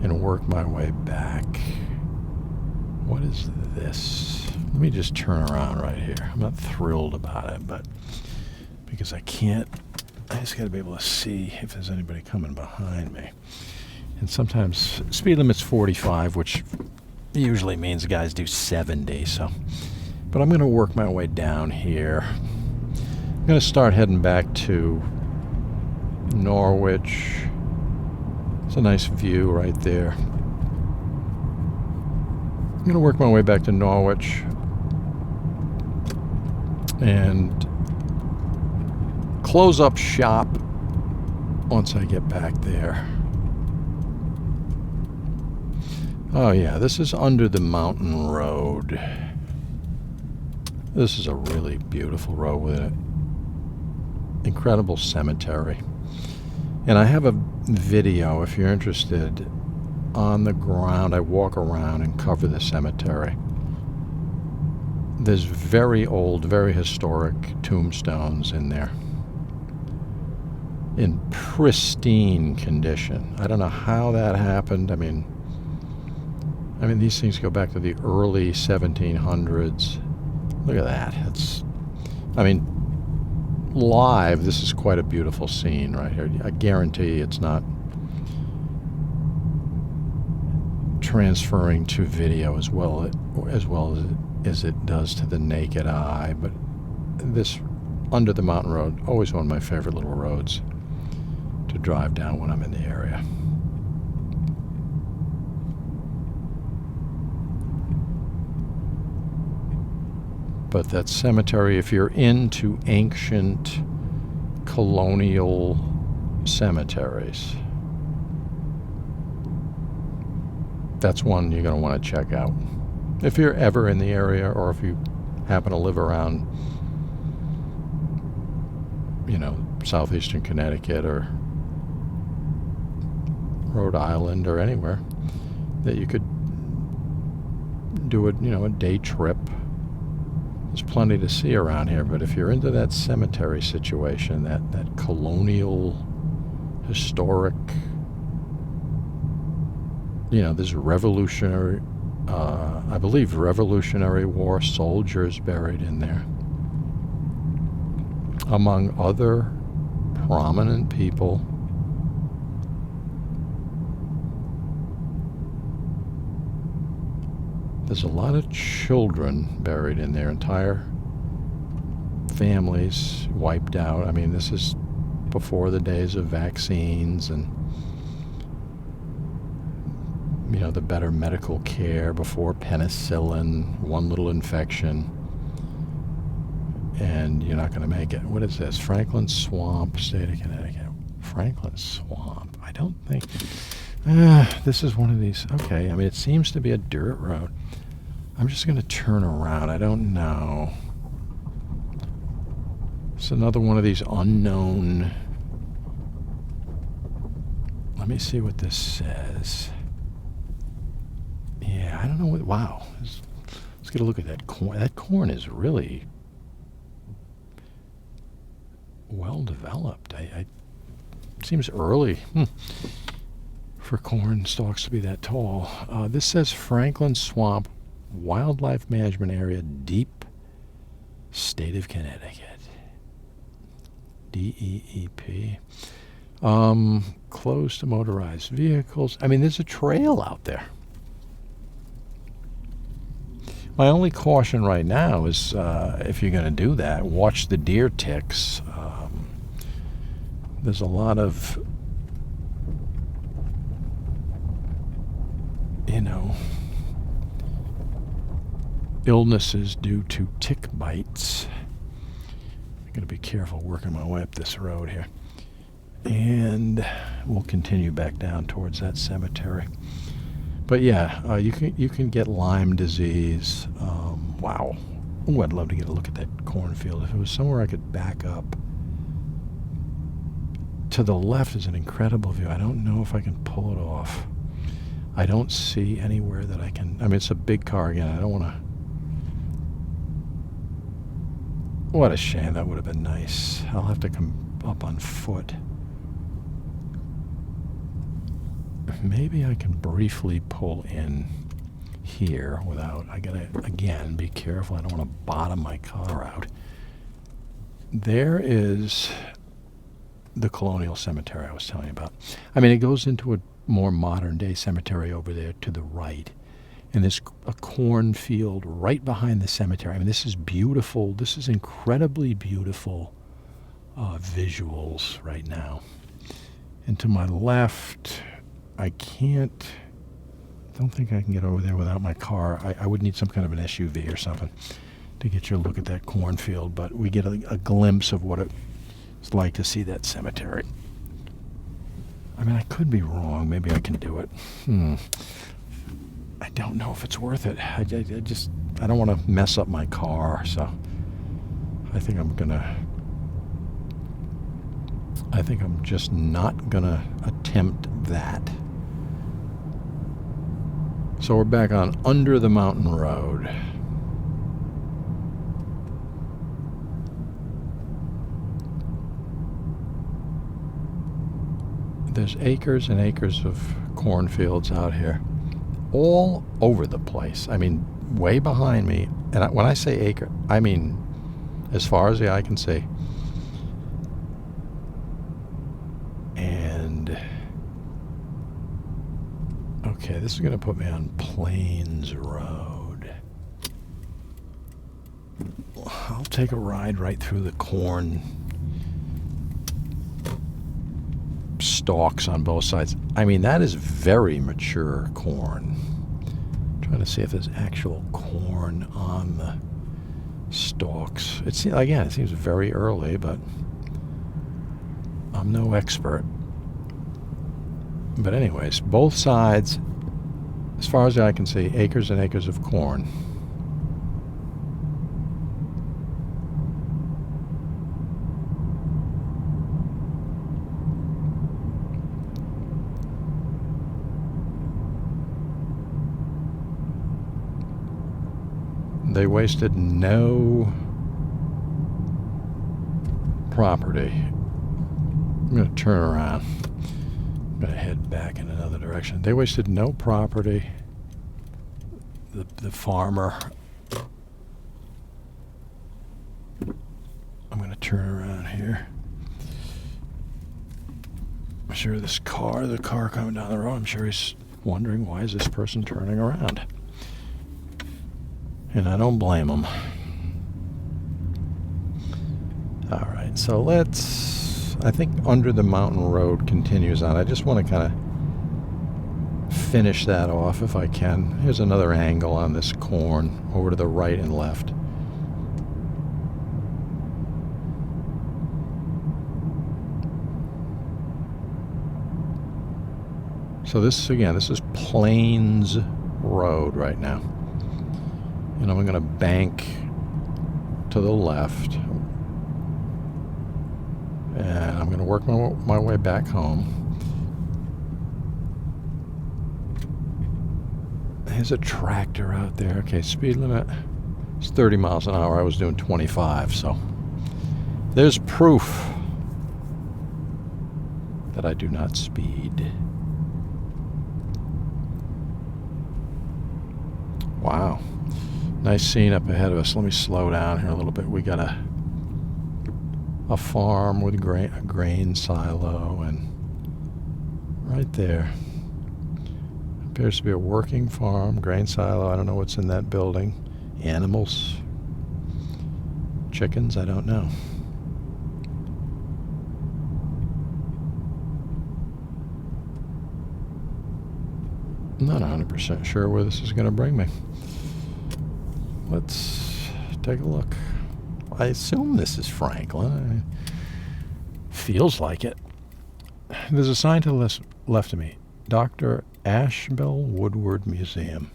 and work my way back. What is this? Let me just turn around right here. I'm not thrilled about it, but because I can't, I just got to be able to see if there's anybody coming behind me. And sometimes speed limit's 45, which usually means guys do 70. So, but I'm going to work my way down here. I'm going to start heading back to Norwich. It's a nice view right there. I'm going to work my way back to Norwich and close up shop once I get back there. Oh yeah, this is under the mountain road. This is a really beautiful road with an incredible cemetery. And I have a video, if you're interested, on the ground. I walk around and cover the cemetery. There's very old, very historic tombstones in there, in pristine condition. I don't know how that happened. I mean, these things go back to the early 1700s. Look at that. It's, I mean, live, this is quite a beautiful scene right here. I guarantee it's not transferring to video as well as it does to the naked eye. But this under the mountain road, always one of my favorite little roads to drive down when I'm in the area. But that cemetery, if you're into ancient colonial cemeteries, that's one you're going to want to check out. If you're ever in the area, or if you happen to live around, you know, southeastern Connecticut or Rhode Island or anywhere, that you could do a, you know, a day trip. There's plenty to see around here, but if you're into that cemetery situation, that colonial, historic, you know, there's revolutionary, I believe Revolutionary War soldiers buried in there, among other prominent people. There's a lot of children buried in there, entire families wiped out. I mean, this is before the days of vaccines and, you know, the better medical care, before penicillin, one little infection, and you're not going to make it. What is this? Franklin Swamp, state of Connecticut. Franklin Swamp. I don't think... this is one of these... Okay, I mean, it seems to be a dirt road. I'm just going to turn around. I don't know. It's another one of these unknown... Let me see what this says. Yeah, I don't know what... Wow. Let's get a look at that corn. That corn is really well developed. It seems early for corn stalks to be that tall. This says Franklin Swamp Wildlife Management Area, Deep, State of Connecticut. DEEP. Closed to motorized vehicles. I mean, there's a trail out there. My only caution right now is if you're going to do that, watch the deer ticks. There's a lot of, you know, illnesses due to tick bites. I'm going to be careful working my way up this road here. And we'll continue back down towards that cemetery. But yeah, you can get Lyme disease. Wow. Ooh, I'd love to get a look at that cornfield. If it was somewhere I could back up. To the left is an incredible view. I don't know if I can pull it off. I don't see anywhere that I can. I mean, it's a big car again. I don't want to. What a shame. That would have been nice. I'll have to come up on foot. Maybe I can briefly pull in here without. I gotta, again, be careful. I don't want to bottom my car out. There is the colonial cemetery I was telling you about. I mean, it goes into a more modern day cemetery over there to the right. And there's a cornfield right behind the cemetery. I mean, this is beautiful. This is incredibly beautiful visuals right now. And to my left, I don't think I can get over there without my car. I would need some kind of an SUV or something to get your look at that cornfield. But we get a glimpse of what it's like to see that cemetery. I mean, I could be wrong. Maybe I can do it. I don't know if it's worth it. I don't want to mess up my car, so I think I'm just not gonna attempt that. So we're back on Under the Mountain Road. There's acres and acres of cornfields out here, all over the place. I mean, way behind me. And when I say acre, I mean as far as the eye can see. And okay, this is going to put me on Plains Road. I'll take a ride right through the corn stalks on both sides. I mean, that is very mature corn. I'm trying to see if there's actual corn on the stalks. It seems very early, but I'm no expert. But anyways, both sides, as far as I can see, acres and acres of corn. They wasted no property. I'm going to turn around. I'm going to head back in another direction. They wasted no property. The farmer. I'm going to turn around here. I'm sure the car coming down the road, I'm sure he's wondering, why is this person turning around? And I don't blame him. All right, so I think Under the Mountain Road continues on. I just want to kind of finish that off if I can. Here's another angle on this corn over to the right and left. So this is Plains Road right now. And I'm going to bank to the left. And I'm going to work my way back home. There's a tractor out there. Okay, speed limit is 30 miles an hour. I was doing 25, so there's proof that I do not speed. Wow. Nice scene up ahead of us. Let me slow down here a little bit. We got a farm with a grain silo, and right there appears to be a working farm, grain silo. I don't know what's in that building. Animals, chickens, I don't know. I'm not 100% sure where this is going to bring me. Let's take a look. I assume this is Franklin. Feels like it. There's a sign to the left of me. Dr. Ashbel Woodward Museum.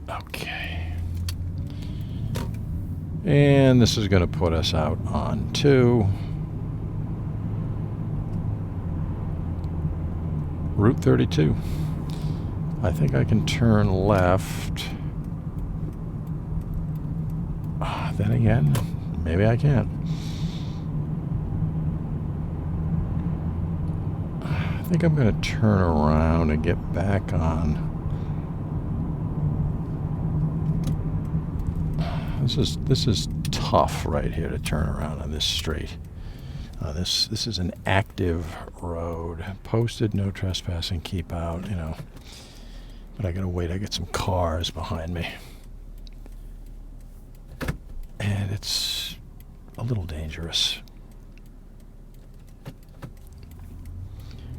Okay. And this is going to put us out on to Route 32. I think I can turn left. Then again, maybe I can't. I think I'm going to turn around and get back on. This is tough right here to turn around on this street. This is an active road. Posted no trespassing, keep out, you know. But I gotta wait, I get some cars behind me. And it's a little dangerous.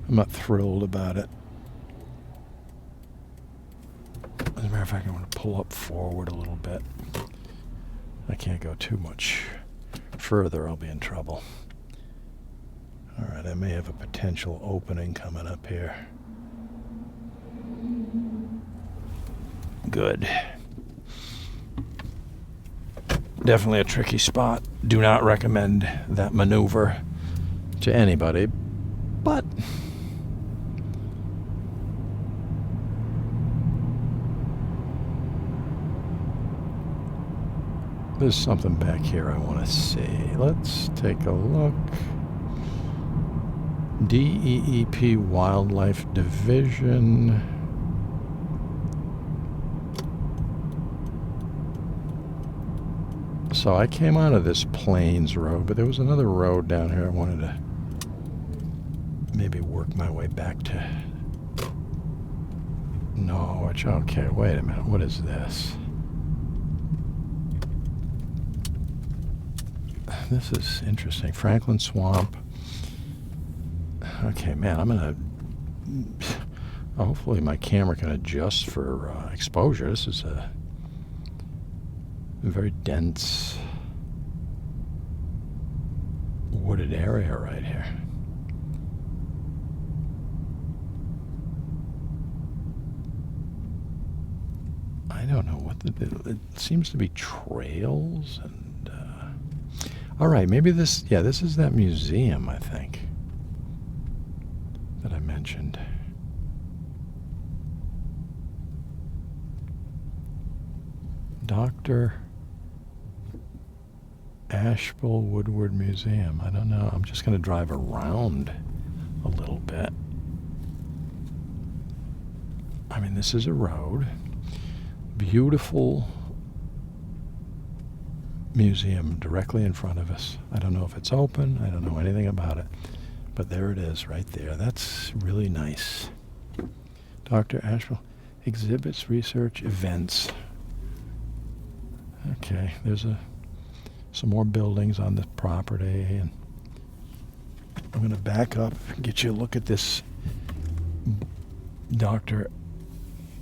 I'm not thrilled about it. As a matter of fact, I want to pull up forward a little bit. I can't go too much further, I'll be in trouble. Alright, I may have a potential opening coming up here. Good. Definitely a tricky spot. Do not recommend that maneuver to anybody, but there's something back here I want to see. Let's take a look. DEEP Wildlife Division. So I came out of this Plains Road, but there was another road down here I wanted to maybe work my way back to Norwich. Okay, wait a minute. What is this? This is interesting. Franklin Swamp. Okay, man, I'm gonna... hopefully my camera can adjust for exposure. This is a very dense wooded area right here. I don't know what it seems to be trails and all right, maybe this is that museum, I think, that I mentioned. Dr. Ashbel Woodward Museum. I don't know. I'm just going to drive around a little bit. I mean, this is a road. Beautiful museum directly in front of us. I don't know if it's open. I don't know anything about it. But there it is right there. That's really nice. Dr. Ashbel. Exhibits, research, events. Okay, there's some more buildings on the property, and I'm going to back up and get you a look at this Dr.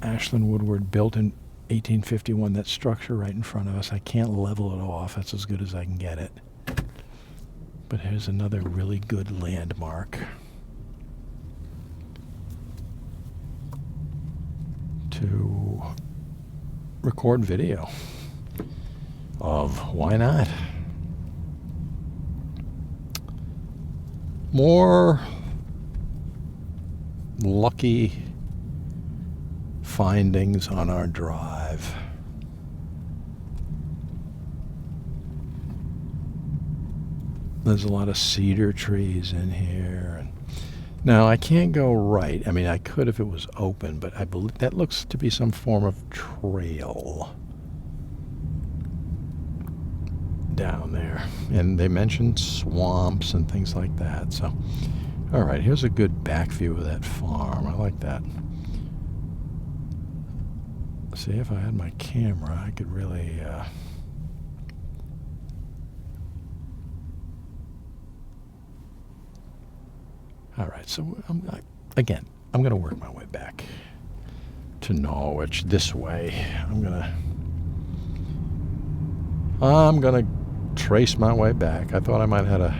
Ashland Woodward built in 1851, that structure right in front of us. I can't level it off. That's as good as I can get it. But here's another really good landmark to record video of. Why not? More lucky findings on our drive. There's a lot of cedar trees in here. And now I can't go right. I mean, I could if it was open, but I believe that looks to be some form of trail down there. And they mentioned swamps and things like that. So, all right, here's a good back view of that farm. I like that. See, if I had my camera, I could really all right, so again, I'm going to work my way back to Norwich this way. I'm gonna trace my way back. I thought I might have had a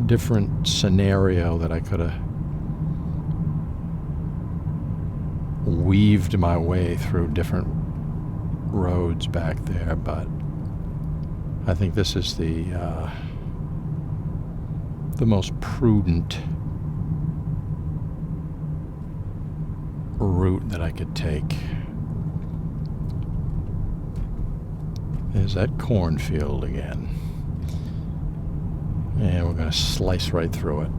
different scenario that I could have weaved my way through different roads back there, but I think this is the most prudent route that I could take. There's that cornfield again. And we're going to slice right through it.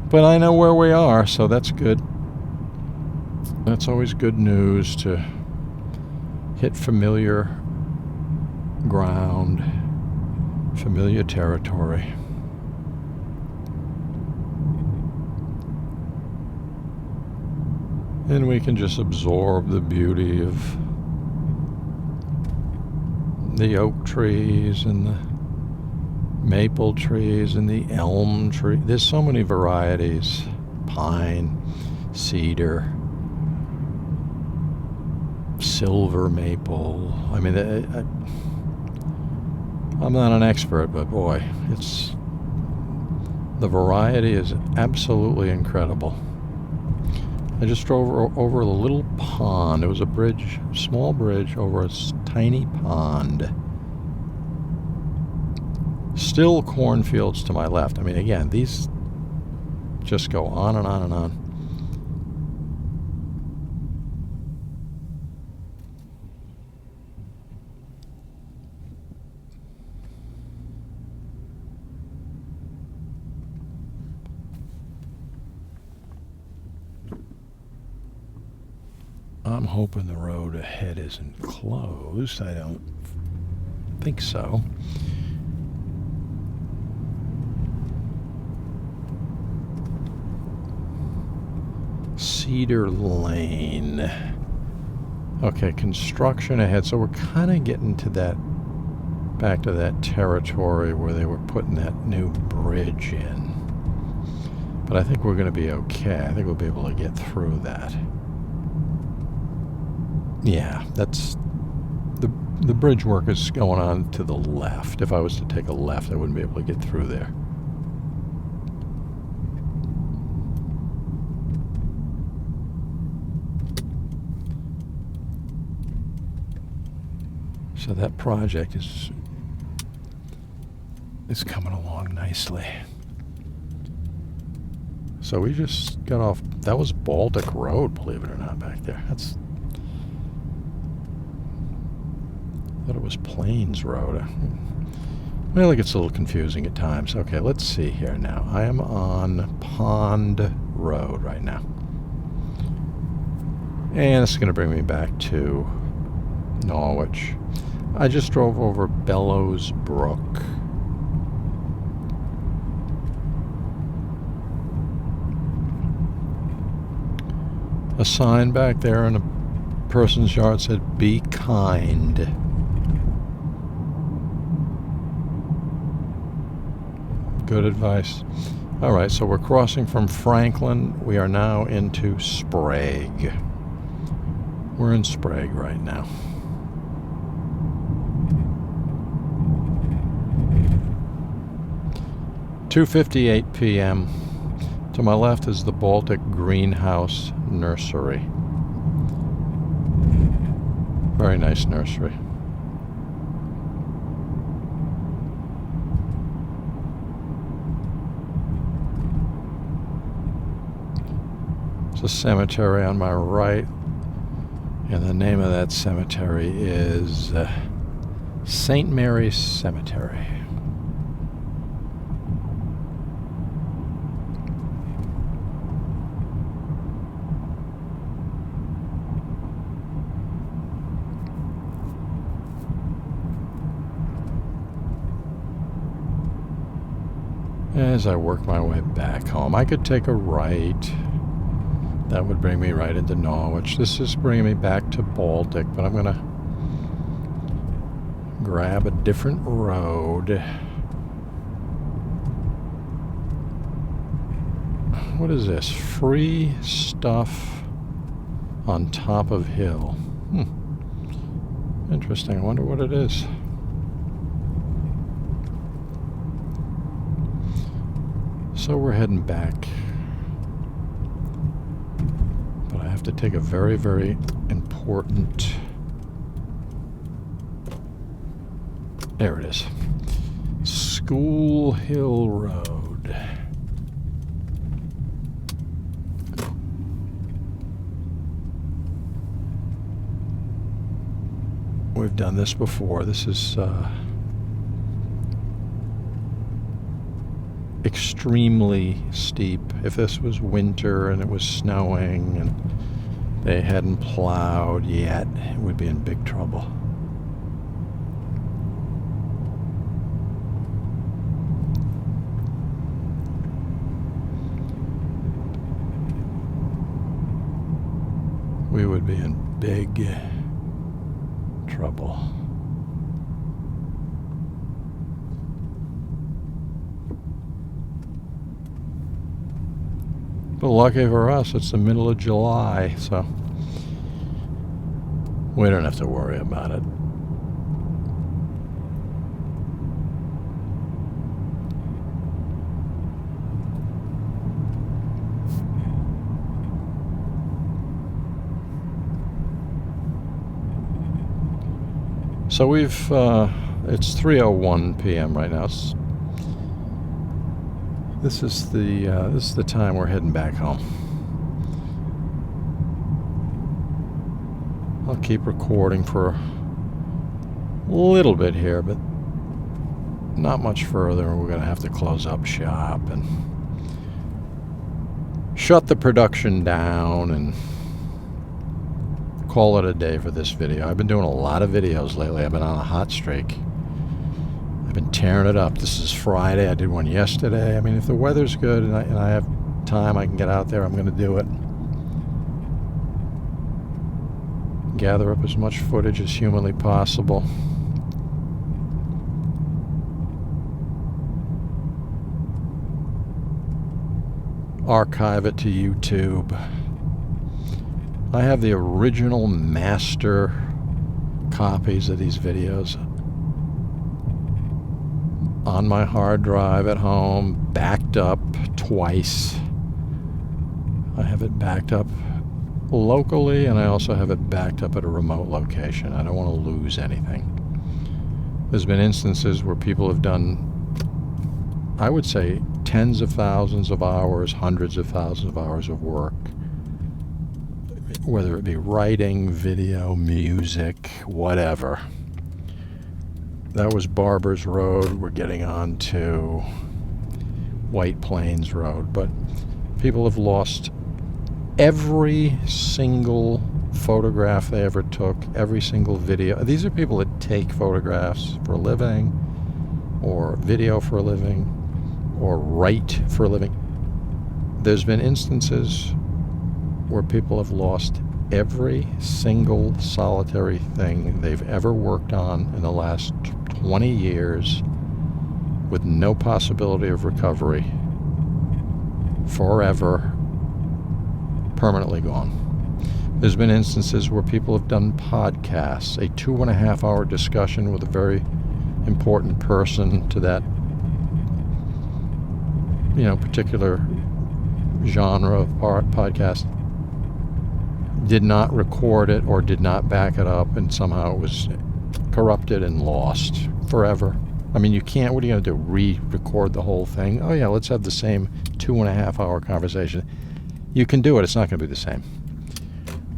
But I know where we are, so that's good. That's always good news, to hit familiar ground, familiar territory. And we can just absorb the beauty of the oak trees and the maple trees and the elm tree. There's so many varieties. Pine, cedar, silver maple. I mean, I'm not an expert, but boy, the variety is absolutely incredible. I just drove over a little pond. It was a bridge, small bridge over a tiny pond. Still cornfields to my left. I mean, again, these just go on and on and on. I'm hoping the road ahead isn't closed. I don't think so. Cedar Lane. Okay, construction ahead. So we're kind of getting to back to that territory where they were putting that new bridge in. But I think we're going to be okay. I think we'll be able to get through that. Yeah, that's the bridge work is going on to the left. If I was to take a left, I wouldn't be able to get through there. So that project is coming along nicely. So we just got off. That was Baltic Road, believe it or not, back there. I thought it was Plains Road. Well, it gets a little confusing at times. Okay, let's see here now. I am on Pond Road right now. And this is going to bring me back to Norwich. I just drove over Bellows Brook. A sign back there in a person's yard said, "Be kind." Good advice. All right, so we're crossing from Franklin. We are now into Sprague. We're in Sprague right now. (2:58 p.m.) To my left is the Baltic Greenhouse Nursery. Very nice nursery. It's a cemetery on my right, and the name of that cemetery is St. Mary's Cemetery. As I work my way back home, I could take a right. That would bring me right into Norwich. This is bringing me back to Baltic, but I'm going to grab a different road. What is this? Free stuff on top of hill. Interesting. I wonder what it is. So we're heading back. But I have to take a very, very important... There it is. School Hill Road. We've done this before. This is extremely steep. If this was winter and it was snowing and they hadn't plowed yet, it would be in big trouble. We would be in big trouble. But lucky for us, it's the middle of July, so we don't have to worry about it. So we've, it's 3:01 p.m. right now. This is the time we're heading back home. I'll keep recording for a little bit here, but not much further. We're going to have to close up shop and shut the production down and call it a day for this video. I've been doing a lot of videos lately. I've been on a hot streak. I've been tearing it up. This is Friday. I did one yesterday. I mean, if the weather's good and I have time, I can get out there, I'm going to do it. Gather up as much footage as humanly possible. Archive it to YouTube. I have the original master copies of these videos on my hard drive at home, backed up twice. I have it backed up locally, and I also have it backed up at a remote location. I don't want to lose anything. There's been instances where people have done, I would say, tens of thousands of hours, hundreds of thousands of hours of work, whether it be writing, video, music, whatever. That was Barber's Road. We're getting on to White Plains Road. But people have lost every single photograph they ever took, every single video. These are people that take photographs for a living, or video for a living, or write for a living. There's been instances where people have lost every single solitary thing they've ever worked on in the last 20 years with no possibility of recovery. Forever, permanently gone. There's been instances where people have done podcasts, a 2.5-hour discussion with a very important person to that, particular genre of podcast, did not record it or did not back it up, and somehow it was corrupted and lost forever. I mean, you can't, what are you going to do, re-record the whole thing? Oh yeah, let's have the same 2.5-hour conversation. You can do it, it's not going to be the same.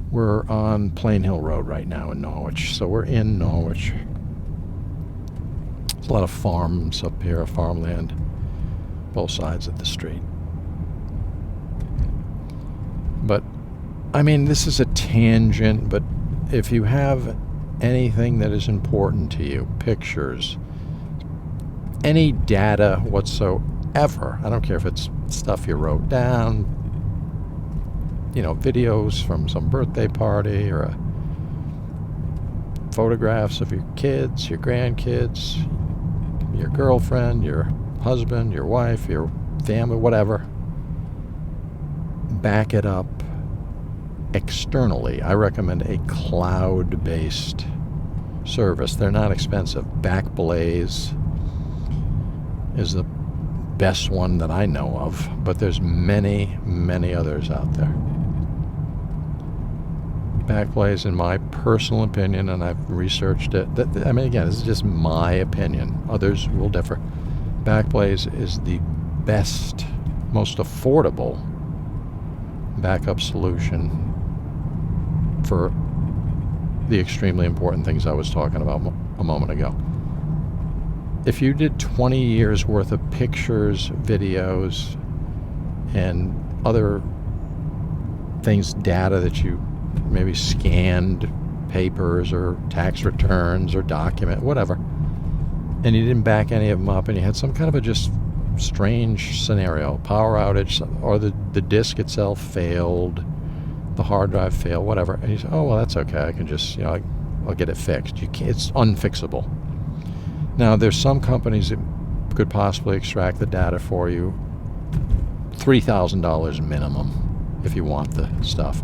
We're on Plain Hill Road right now in Norwich, so we're in Norwich. There's a lot of farms up here, farmland, both sides of the street. But I mean, this is a tangent, but if you have anything that is important to you, pictures, any data whatsoever, I don't care if it's stuff you wrote down, videos from some birthday party, or photographs of your kids, your grandkids, your girlfriend, your husband, your wife, your family, whatever. back it up externally, I recommend a cloud-based service. They're not expensive. Backblaze is the best one that I know of, but there's many, many others out there. Backblaze, in my personal opinion, and I've researched it, I mean, again, this is just my opinion. Others will differ. Backblaze is the best, most affordable backup solution for the extremely important things I was talking about a moment ago. If you did 20 years worth of pictures, videos, and other things, data that you maybe scanned, papers or tax returns or document, whatever, and you didn't back any of them up, and you had some kind of a just strange scenario, power outage, or the disk itself failed, the hard drive failed, whatever, and you say, oh, well, that's okay, I can just, you know, I'll get it fixed. You can't, it's unfixable. Now, there's some companies that could possibly extract the data for you, $3,000 minimum if you want the stuff.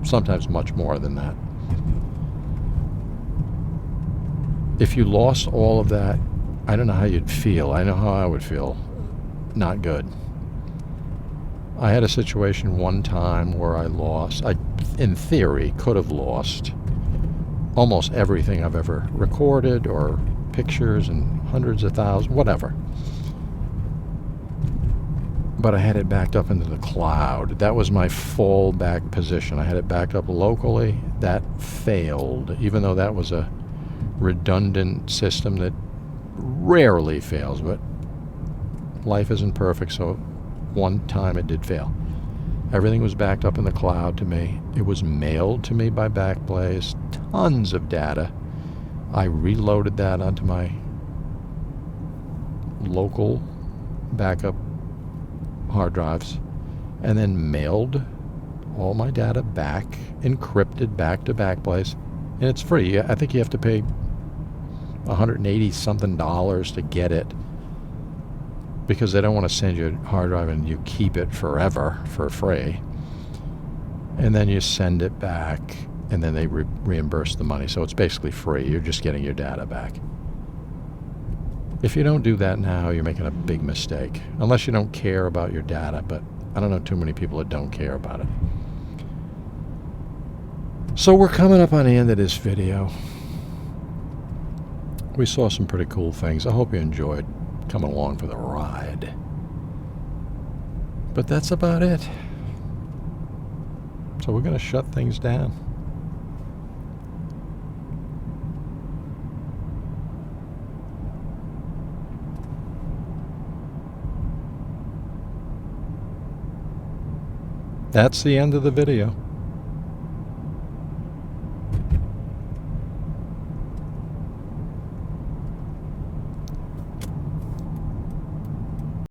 Sometimes much more than that. If you lost all of that, I don't know how you'd feel. I know how I would feel. Not good. I had a situation one time where I lost, I, in theory, could have lost almost everything I've ever recorded, or pictures and hundreds of thousands, whatever. But I had it backed up into the cloud. That was my fallback position. I had it backed up locally. That failed, even though that was a redundant system that rarely fails, but life isn't perfect, so one time it did fail. Everything was backed up in the cloud to me. It was mailed to me by Backblaze, tons of data. I reloaded that onto my local backup hard drives and then mailed all my data back, encrypted back to Backblaze. And it's free. I think you have to pay $180 something to get it, because they don't want to send you a hard drive and you keep it forever for free. And then you send it back, and then they reimburse the money. So it's basically free. You're just getting your data back. If you don't do that now, you're making a big mistake. Unless you don't care about your data, but I don't know too many people that don't care about it. So we're coming up on the end of this video. We saw some pretty cool things. I hope you enjoyed coming along for the ride. But that's about it. So we're going to shut things down. That's the end of the video.